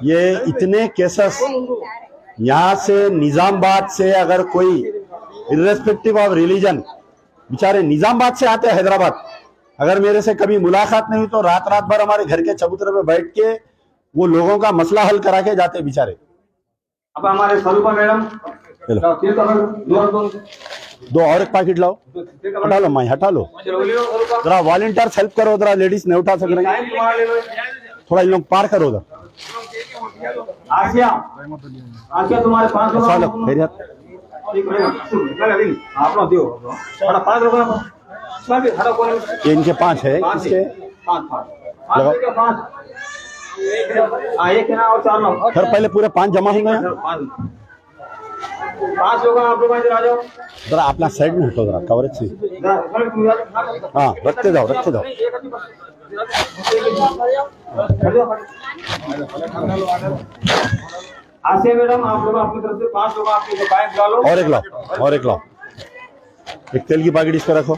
ये इतने केसेस यहाँ से निजामाबाद से, अगर कोई इर्रेस्पेक्टिव ऑफ रिलीजन, बेचारे निजामाबाद से आते हैं हैदराबाद। अगर मेरे से कभी मुलाकात नहीं हुई तो रात भर हमारे घर के चबूतरे पे बैठ के वो लोगों का मसला हल करा के जाते बेचारे। अब हमारे स्वरूपा मैडम 2 और एक पैकेट लाओ, हटा लो माई, हटा लो। जरा वॉलंटियर्स हेल्प करो, जरा लेडीज नहीं उठा सक रहे, थोड़ा इन लोग पार करो उधर। आसिया तुम्हारे 5 लोग आप लोग दियो, 5 लोग ये इनके 5 है, इसके 5 एक है ना, और 4 लोग। सर पहले पूरे 5 जमा हो गए। 5 लोग आप लोग इधर आ जाओ। जरा अपना साइड में हटो, जरा कवरेज से। हाँ रखते जाओ, रखते जाओ। आसिया मैडम आप लोग अपनी तरफ से 5 लोग आपके बैग डालो। और एक लाओ, और एक लाओ। एक तेल की पैकेट इस पे रखो।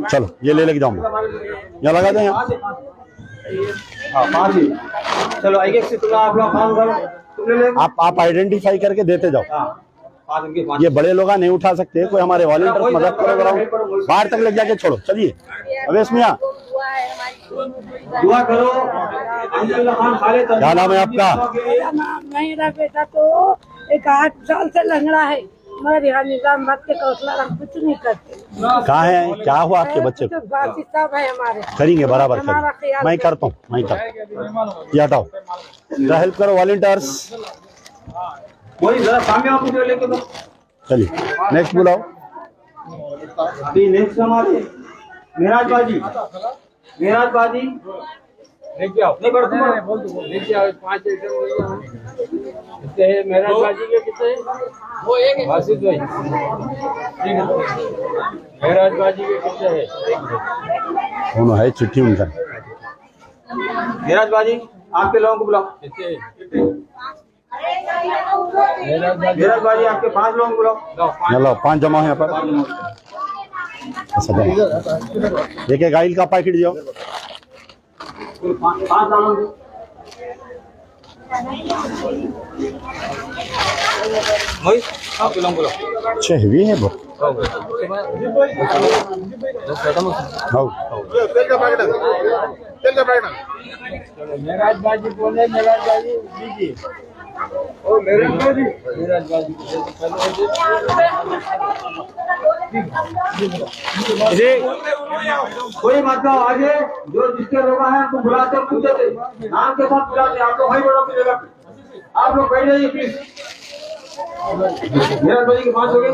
चलो ये ले लेके जाऊंगा, यहाँ लगा दें यहाँ। 5 ही चलो आइए, आप लोग 5 करो। आप आइडेंटिफाई करके देते जाओ। ये बड़े लोग नहीं उठा सकते, कोई हमारे वॉलंटियर मदद करो, बाहर तक ले जाके छोड़ो। चलिए अवेश मियां, दुआ करो। क्या नाम है आपका? मेरा बेटा तो एक 8 साल से लंगड़ा है, मगर यहाँ निजामाबाद के कौशला कुछ नहीं करते। कहाँ है, क्या हुआ आपके बच्चे को? बासी साहब है हमारे, करेंगे बराबर करेंगे, मैं करता हूँ, मैं ये हटाओ, जरा हेल्प करो वॉलंटियर्स। कोई जरा सामने आप मुझे लेके दो। चलिए नेक्स्ट बुलाओ। अभी नेक्स्ट हमारे मेराज बाजी लेके आओ। नहीं बढ़ बोल दो, लेके आओ। 5 आइटम कितने है मेराज बाजी के? कितने वो एक वासिद भाई, ठीक है। मेराज बाजी के कितने है? दोनों है, चिट्ठी उनका। मेराज बाजी आपके लोगों को बुलाओ। मेराज बाजी आपके 5 लोगों को बुलाओ। चलो 5 जमा है यहाँ पर। एक आइल का पैकेट दियो। 5 लोगों को अच्छे हेवी है बहुत। हाँ कोई मतलब आगे जो जिसके लोग हैं उनको बुलाते पूछते थे, नाम के साथ बुलाते। आप लोग वही बड़ों की जगह पे आप लोग बैठ जाइए प्लीज। मेरा बाजी के 5 हो गए।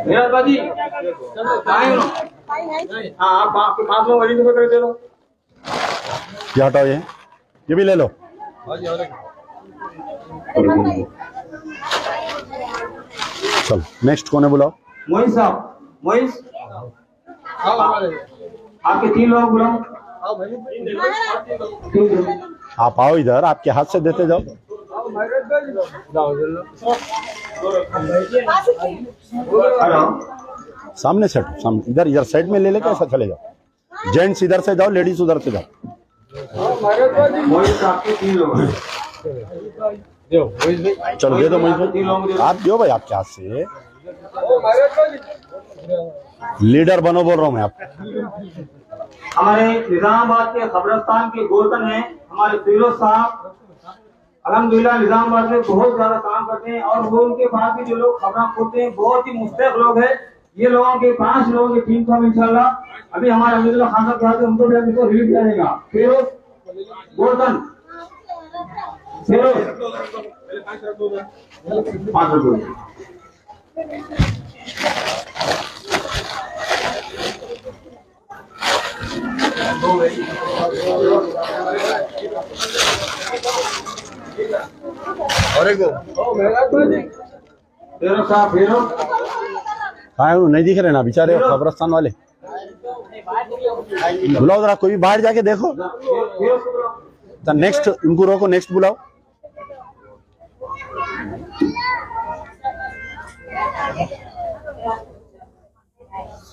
मेरा बाजी आए हो। हाँ आप आपके 5 लोग अरेंज करके दे दो। ये हटाओ, ये भी ले लो। चल नेक्स्ट कौन है बुलाओ। मोहित साहब, मोहित आपके 3 लोग बुलाओ। आप आओ इधर, आपके हाथ से देते जाओ। सामने से सामने, इधर इधर साइड में ले लेके ऐसा चले जाओ। जेंट्स इधर से जाओ, लेडीज उधर से जाओ। मोहित साहब के 3 लोग हैं। चलो दे दो मोहित भाई, आप दो भाई आपके हाथ से। लीडर बनो बोल रहा हूँ मैं आप। हमारे निजामाबाद के खबरस्तान के गोरकन हैं हमारे फिरोज साहब। अल्हम्दुलिल्लाह निजामाबाद में बहुत ज्यादा काम करते हैं और वो उनके बाद भी जो लोग खबर खोलते हैं बहुत ही मुस्तैद लोग हैं। ये लोगों के 5 लोगों की टीम को हम इंशाल्लाह अभी हमारे अमीरुल्लाह खान साहब के हाथ में उनको भी उनको रिलीज किया जाएगा। फिरोज गोरकन, फिरोज 5 रुपये। और एक दो फिरोज साहब, फिरोज हाँ नहीं दिख रहे ना बेचारे कब्रस्तान वाले। बुलाओ जरा, कोई भी बाहर जाके देखो। तो नेक्स्ट इनको रोको, नेक्स्ट बुलाओ।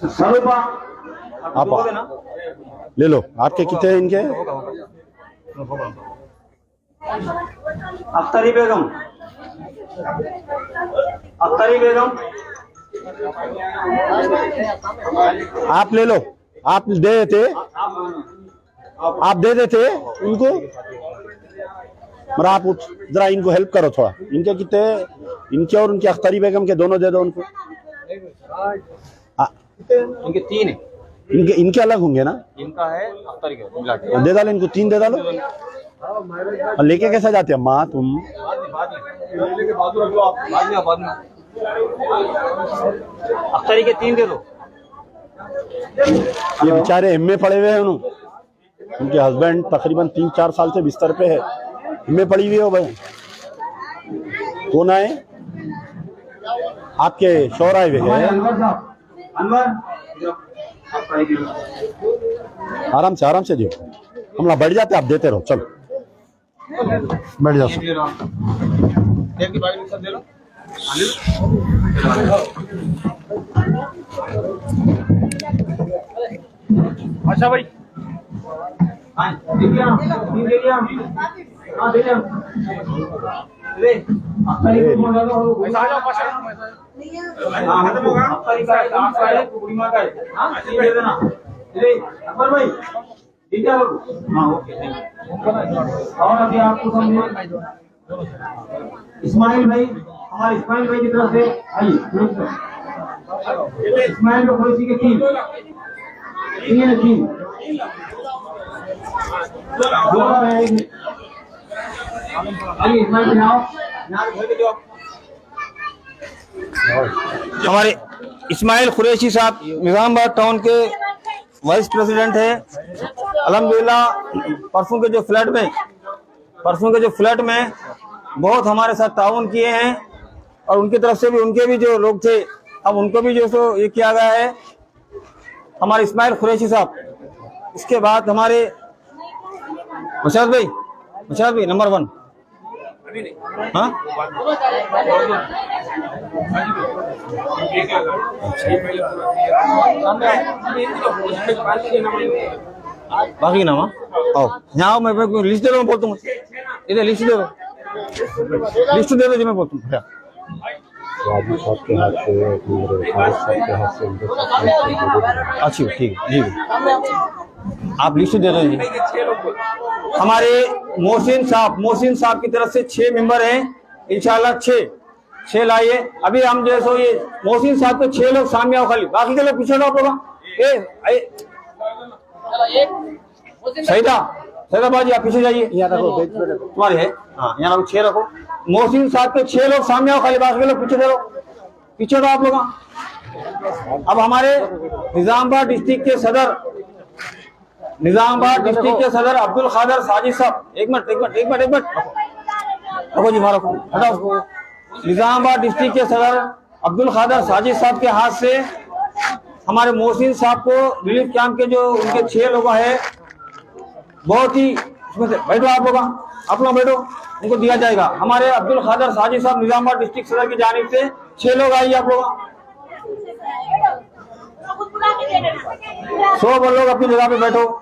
सरूपा आप ले लो। आपके कितने हैं इनके? अख्तरी बेगम, अख्तरी बेगम आप ले लो। आप दे देते, आप दे देते इनको। मगर आप जरा इनको हेल्प करो थोड़ा। इनके कितने, इनके और उनके अख्तरी बेगम के दोनों दे दो उनको। इनके 3 है। इनके अलग होंगे ना? इनका है अख्तरी के दे डालो इनको, 3 दे डालो। और लेके कैसे जाते अम्मा तुम? अख्तरी के 3 दे दो। ये बेचारे एमए पढ़े हुए हैं उनके हस्बैंड तकरीबन 3-4 साल से बिस्तर पे है। एमए पढ़ी हुई हो भाई। कौन आए? आपके शौहर आए हुए हैं। अनवर साहब, अनवर आराम से दियो। हम लोग बैठ जाते, आप देते रहो। चलो बैठ जाओ। अच्छा भाई दे दिया। हाँ दे दिया। ले अख्तरी को फोन डालो। आ जाओ पाशा। हाँ अख्तरी का है, आपका है, बुढ़ीमा का है। हाँ दे देना। ले अकबर भाई ठीक है। हाँ ओके। और अभी आपको समझे इस्माइल भाई, हमारे इस्माइल भाई की तरफ से आइए। इस्माइल को खुशी के 3 हमारे इस्माइल कुरैशी साहब निजामाबाद टाउन के वाइस प्रेसिडेंट है। अल्हम्दुलिल्लाह परसों के जो फ्लड में बहुत हमारे साथ ताउन किए हैं और उनकी तरफ से भी उनके भी जो लोग थे अब उनको भी जो सो ये किया गया है हमारे इस्माइल कुरैशी साहब। इसके बाद हमारे मशाद भाई नंबर 1। हाँ बाकी नाम आओ यहाँ मैं लिस्ट दे रहा हूँ, बोलता हूँ। इधर लिस्ट दे दो, लिस्ट दे दो जो मैं बोलता हूँ। अच्छी ठीक है जी, आप लिस्ट दे दो जी। हमारे मोहसिन साहब की तरफ से 6 मेंबर हैं, इंशाल्लाह 6 लाइए। अभी हम जैसो ये मोहसिन साहब के 6 लोग सामने आओ, खाली बाकी के लोग पीछे रहो। सहीदा बाजी आप पीछे जाइए, तुम्हारे है हाँ, यहाँ 6 रखो। मोहसिन साहब के 6 लोग सामने आओ, खाली बाकी के लोग पीछे रहो, पीछे रहो आप लोग। अब हमारे निजामाबाद डिस्ट्रिक्ट के सदर अब्दुल खादर साजिद साहब, एक मिनट रखो जी, मारो हटाओ। निजामाबाद डिस्ट्रिक्ट के सदर अब्दुल खादर साजिद साहब के हाथ से हमारे मोहसिन साहब को रिलीफ कैंप के जो उनके 6 लोग हैं, बहुत ही बैठो आप लोग बैठो, उनको दिया जाएगा। हमारे अब्दुल खादर साजिद साहब निजामाबाद डिस्ट्रिक्ट सदर की जानिब से 6 लोग आइए आप लोग। 100 लोग अपनी जगह पे बैठो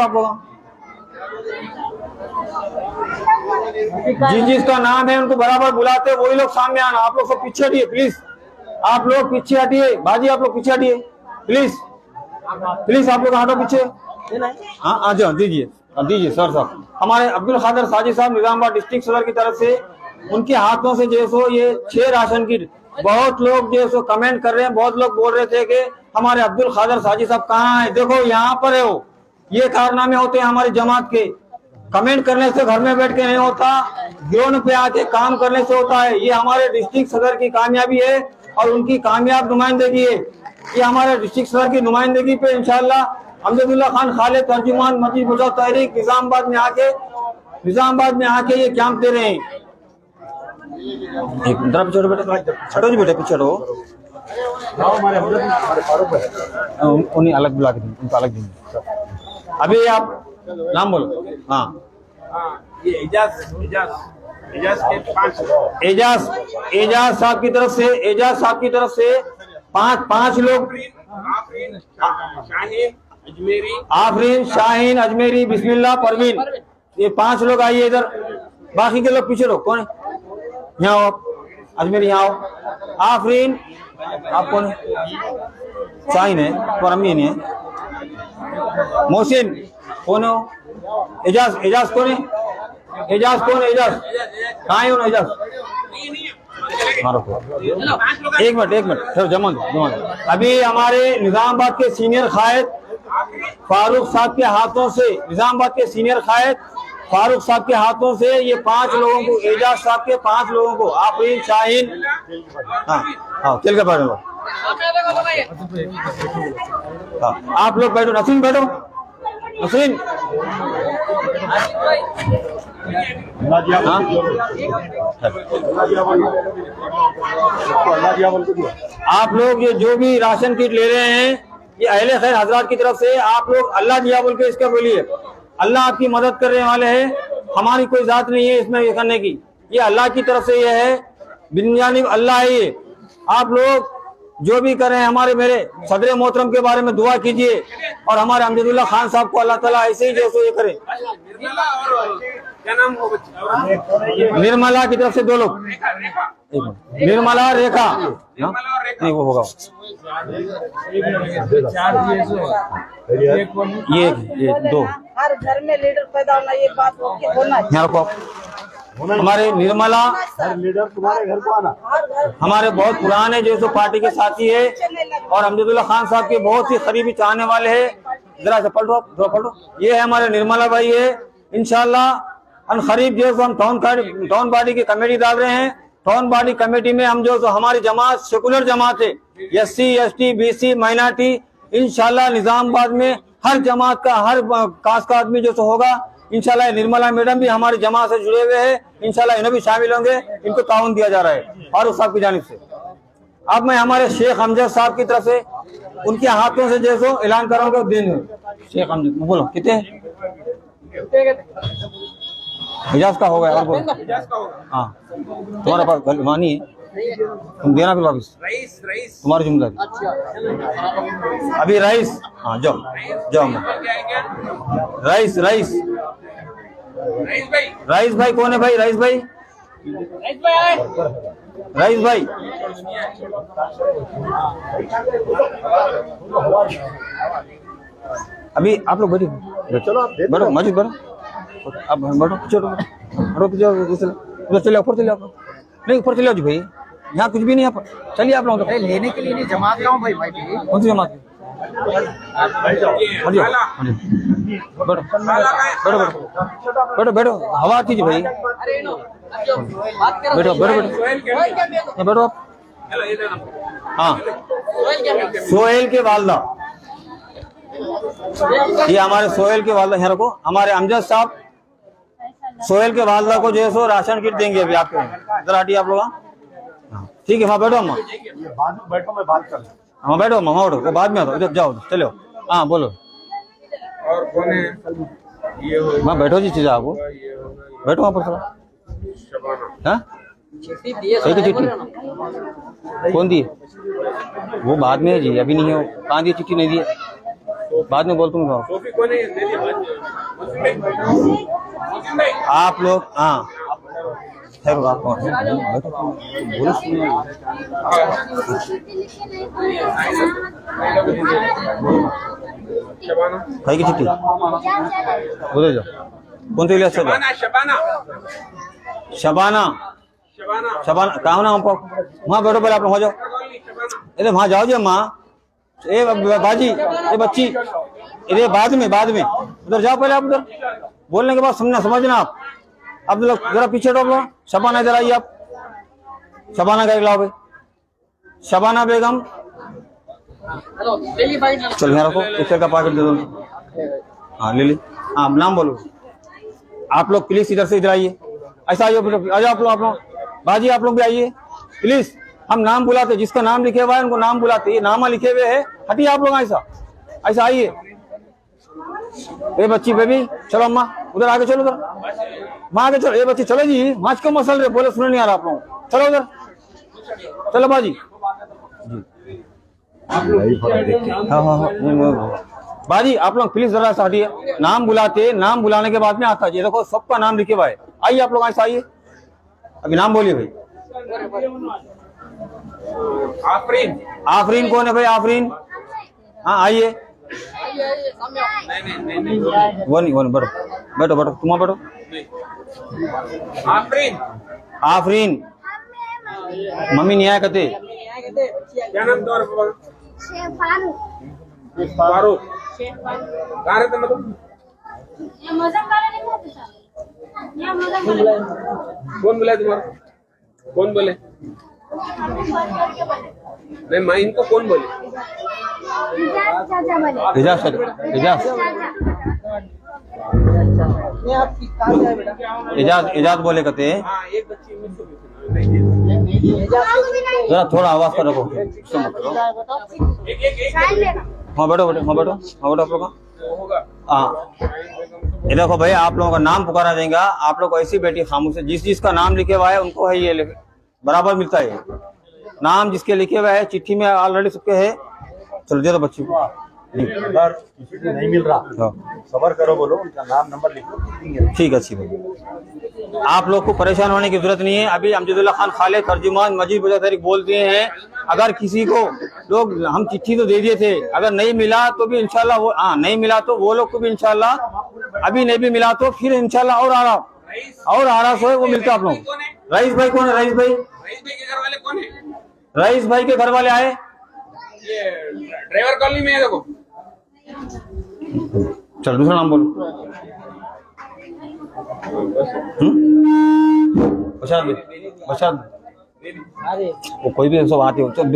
आप लोग। जिसका नाम है उनको बराबर बुलाते, वही लोग सामने आना। आप लोग सब पीछे हटिए प्लीज, आप लोग पीछे हटिए, बाजी आप लोग पीछे हटिए प्लीज आप लोग हटो पीछे। हाँ जाओ, दीजिए सर साहब। हमारे अब्दुल खादर साजिद साहब निजामाबाद डिस्ट्रिक्ट सदर की तरफ से उनके हाथों से जैसो ये 6 राशन किट, बहुत लोग जैसो कमेंट कर रहे हैं, बहुत लोग बोल रहे थे कि हमारे अब्दुल खादर साजिद साहब कहाँ है, देखो यहाँ पर है वो। ये कारनामे होते हैं हमारी जमात के, कमेंट करने से घर में बैठ के नहीं होता, ग्राउंड पे आके काम करने से होता है। ये हमारे डिस्ट्रिक्ट सदर की कामयाबी है और उनकी कामयाब नुमाइंदगी है। ये हमारे डिस्ट्रिक्ट सदर की नुमाइंदगी पे इंशाअल्लाह अमजदुल्ला खान खालिद तर्जुमान मस्जिद बचाओ तहरीक निजामाबाद में आके ये कैंप दे रहे हैं। एक छठो जी बेटे पीछे रहो, उन्हें अलग बुला के उनको अलग देंगे। अभी आप नाम बोलो। हाँ एजाज साहब की तरफ से 5 लोग, आफरीन, शाहीन, अजमेरी, बिस्मिल्लाह, परवीन, ये 5 लोग आइए इधर। बाकी के लोग पीछे रहो। कौन है? यहाँ आओ, अजमेरी यहाँ आओ। आफरीन आप कौन है? शाहीन है, पर अम्मी नहीं है। मोहसिन कौन हो? एजाज कौन है? एजाज कहाँ है? एजाज एक मिनट फिर जमा दो। अभी हमारे निजामाबाद के सीनियर कायद फारूक साहब के हाथों से ये 5 लोगों को, एजाज साहब के 5 लोगों को, आफरीन, शाहीन, हाँ चल के बैठो। आप लोग बैठो, नसीम बैठो, नसीम आप लोग ये जो भी राशन किट ले रहे हैं, ये अहले खैर हजरात की तरफ से आप लोग अल्लाह जिया बोल के इसका बोलिए। अल्लाह आपकी मदद करने वाले हैं, हमारी कोई जात नहीं है इसमें ये करने की, ये अल्लाह की तरफ से ये है, बिनजानिब अल्लाह है ये। आप लोग जो भी करें, हमारे मेरे सदर मोहतरम के बारे में दुआ कीजिए और हमारे अमजदुल्ला खान साहब को अल्लाह ताला ऐसे ही जैसे ये करे। निर्मला की तरफ से 2 लोग, निर्मला रेखा नहीं वो होगा ये 2। हर घर में लीडर पैदा होना, ये बात होना यहाँ हमारे निर्मला लीडर तुम्हारे घर को आना, हमारे बहुत पुराने जो पार्टी के साथी है और अमजदुल्ला खान साहब के बहुत ही करीबी चाहने वाले हैं। जरा से पलटो, ये है हमारे निर्मला भाई है। इंशाल्लाह अन करीब जो हम टाउन बॉडी की कमेटी डाल रहे हैं। टाउन बॉडी कमेटी में हम जो हमारी जमात सेकुलर जमात है, SC ST BC माइनॉरिटी, इंशाल्लाह निजामाबाद में हर जमात का, हर कास्ट का आदमी जो होगा इंशाल्लाह। निर्मला मैडम भी हमारी जमात से जुड़े हुए हैं, इंशाल्लाह इन्हें भी शामिल होंगे। इनको ताउन दिया जा रहा है फारूक साहब की जानिब से। अब मैं हमारे शेख अमजद साहब की तरफ से उनके हाथों से जैसो ऐलान कराऊंगा दिन में। शेख अमजद बोलो कितने हिजाज का होगा और बोलो। हाँ तुम्हारे पास गलवानी है, तुम देना फिर वापिस, तुम्हारी जिम्मेदारी। अभी राइस, हाँ जाओ रईस भाई कौन है भाई? रईस भाई, रईस भाई अभी आप लोग बैठिए, चलो आप बैठो मस्जिद बैठो, आप बैठो चलो बैठो पीछे उधर चले ऊपर चले आप, नहीं ऊपर चले जी भाई, यहाँ कुछ भी नहीं है, चलिए आप लोग लेने के लिए नहीं, जमात का हूँ भाई भाई। कौन सी जमात? बैठो बैठो बैठो बैठो, हवा आती जी भाई, बैठो बैठो बैठो बैठो आप। हाँ, सोहेल के वालदा, ये हमारे सोहेल के वालदा, यहाँ रखो, हमारे अमजद साहब सोहेल के वालदा को जो है सो राशन किट देंगे अभी आपको, इधर हटिए आप लोग। हाँ ठीक है, वहाँ बैठो अम्मा, बैठो, मैं बात कर, हाँ बैठो अम्मा, वहाँ बैठो, वो बाद में आता, इधर जाओ चलो। हाँ बोलो, और कौन है ये? वहाँ बैठो जी, चीज़ आपको बैठो वहाँ पर थोड़ा। हाँ सही की चिट्ठी कौन दी? वो बाद में है जी, अभी नहीं है। कहाँ दी चिट्ठी? नहीं दी, बाद में बोल तुम आप लोग। हाँ खैर आप बोलो, कहीं की चिट्ठी बोले जाओ, कौन सी लिया? शबाना शबाना शबाना कहाँ ना, वहाँ बैठो पहले आप लोग, हो जाओ इधर, वहाँ जाओ जी अम्मा, ए बाजी, ए बच्ची, इधर बाद में उधर जाओ पहले आप, उधर बोलने के बाद समझना आप लोग जरा पीछे हटो आप। शबाना इधर आइए आप, शबाना का लाओ भाई, शबाना बेगम, चल यहाँ रखो, एक का पैकेट दे दो। हाँ ले ली, हाँ नाम बोलो आप लोग प्लीज, इधर से इधर आइए, ऐसा आइए, आ जाओ आप लोग बाजी, आप लोग भी आइए प्लीज। हम नाम बुलाते, जिसका नाम लिखे हुआ है उनको नाम बुलाते, ये नामा लिखे हुए है, हटिए आप लोग, ऐसा आइए। ए बच्ची बेबी चलो अम्मा, उधर आगे चलो, उधर वहाँ आगे चलो, ए बच्ची चलो जी, माच क्यों मसल रहे, बोले सुने नहीं आ रहा आप लोग, चलो उधर चलो बाजी जी। हाँ बाजी आप लोग प्लीज जरा सा हटिए, नाम बुलाते, नाम बुलाने के बाद में आता जी, देखो सबका नाम लिखे हुआ है, आइए आप लोग ऐसा आइए, अभी नाम बोलिए भाई। आफरीन, आफरीन कौन है भाई? आफरीन, हाँ आइए, वो नहीं बैठो बैठो तुम बैठो। आफरीन मम्मी नहीं आया कहते, क्या नाम तुम्हारा? फारूक, कहाँ रहते मतलब? कौन बोला तुम्हारा? कौन बोले? नहीं मैं इनको कौन बोले? एजाज एजाज बोले कहते हैं। एक बच्ची जरा थोड़ा आवाज कर रखो, हाँ बैठो आप लोग। हाँ ये देखो भाई, आप लोगों का नाम पुकारा जाएगा, आप लोग ऐसी बैठी खामोश है, जिसका नाम लिखे हुआ है उनको है ये बराबर मिलता है, नाम जिसके लिखे हुए है चिट्ठी में ऑलरेडी सबके है। चलो दे दो बच्ची को, अगर किसी को नहीं मिल रहा सबर करो, बोलो उनका नाम नंबर लिखो, ठीक है अच्छी भाई, आप लोग को परेशान होने की जरूरत नहीं है। अभी अमजदुल्ला खान खालिद तर्जुमान मस्जिद बजा तहरीक बोलते हैं, अगर किसी को लोग, हम चिट्ठी तो दे दिए थे, अगर नहीं मिला तो भी इंशाल्लाह वो, हाँ नहीं मिला तो वो लोग को भी इंशाल्लाह, अभी नहीं भी मिला तो फिर इंशाल्लाह और आराम से वो मिलता आप लोग। रईस भाई कौन है? रईस भाई के घर वाले कौन है? रईस भाई के घर वाले आए, ये ड्राइवर कॉलोनी में है, देखो। चल दूसरा नाम बोलो। बशाद वो कोई भी सब आते हो, तुम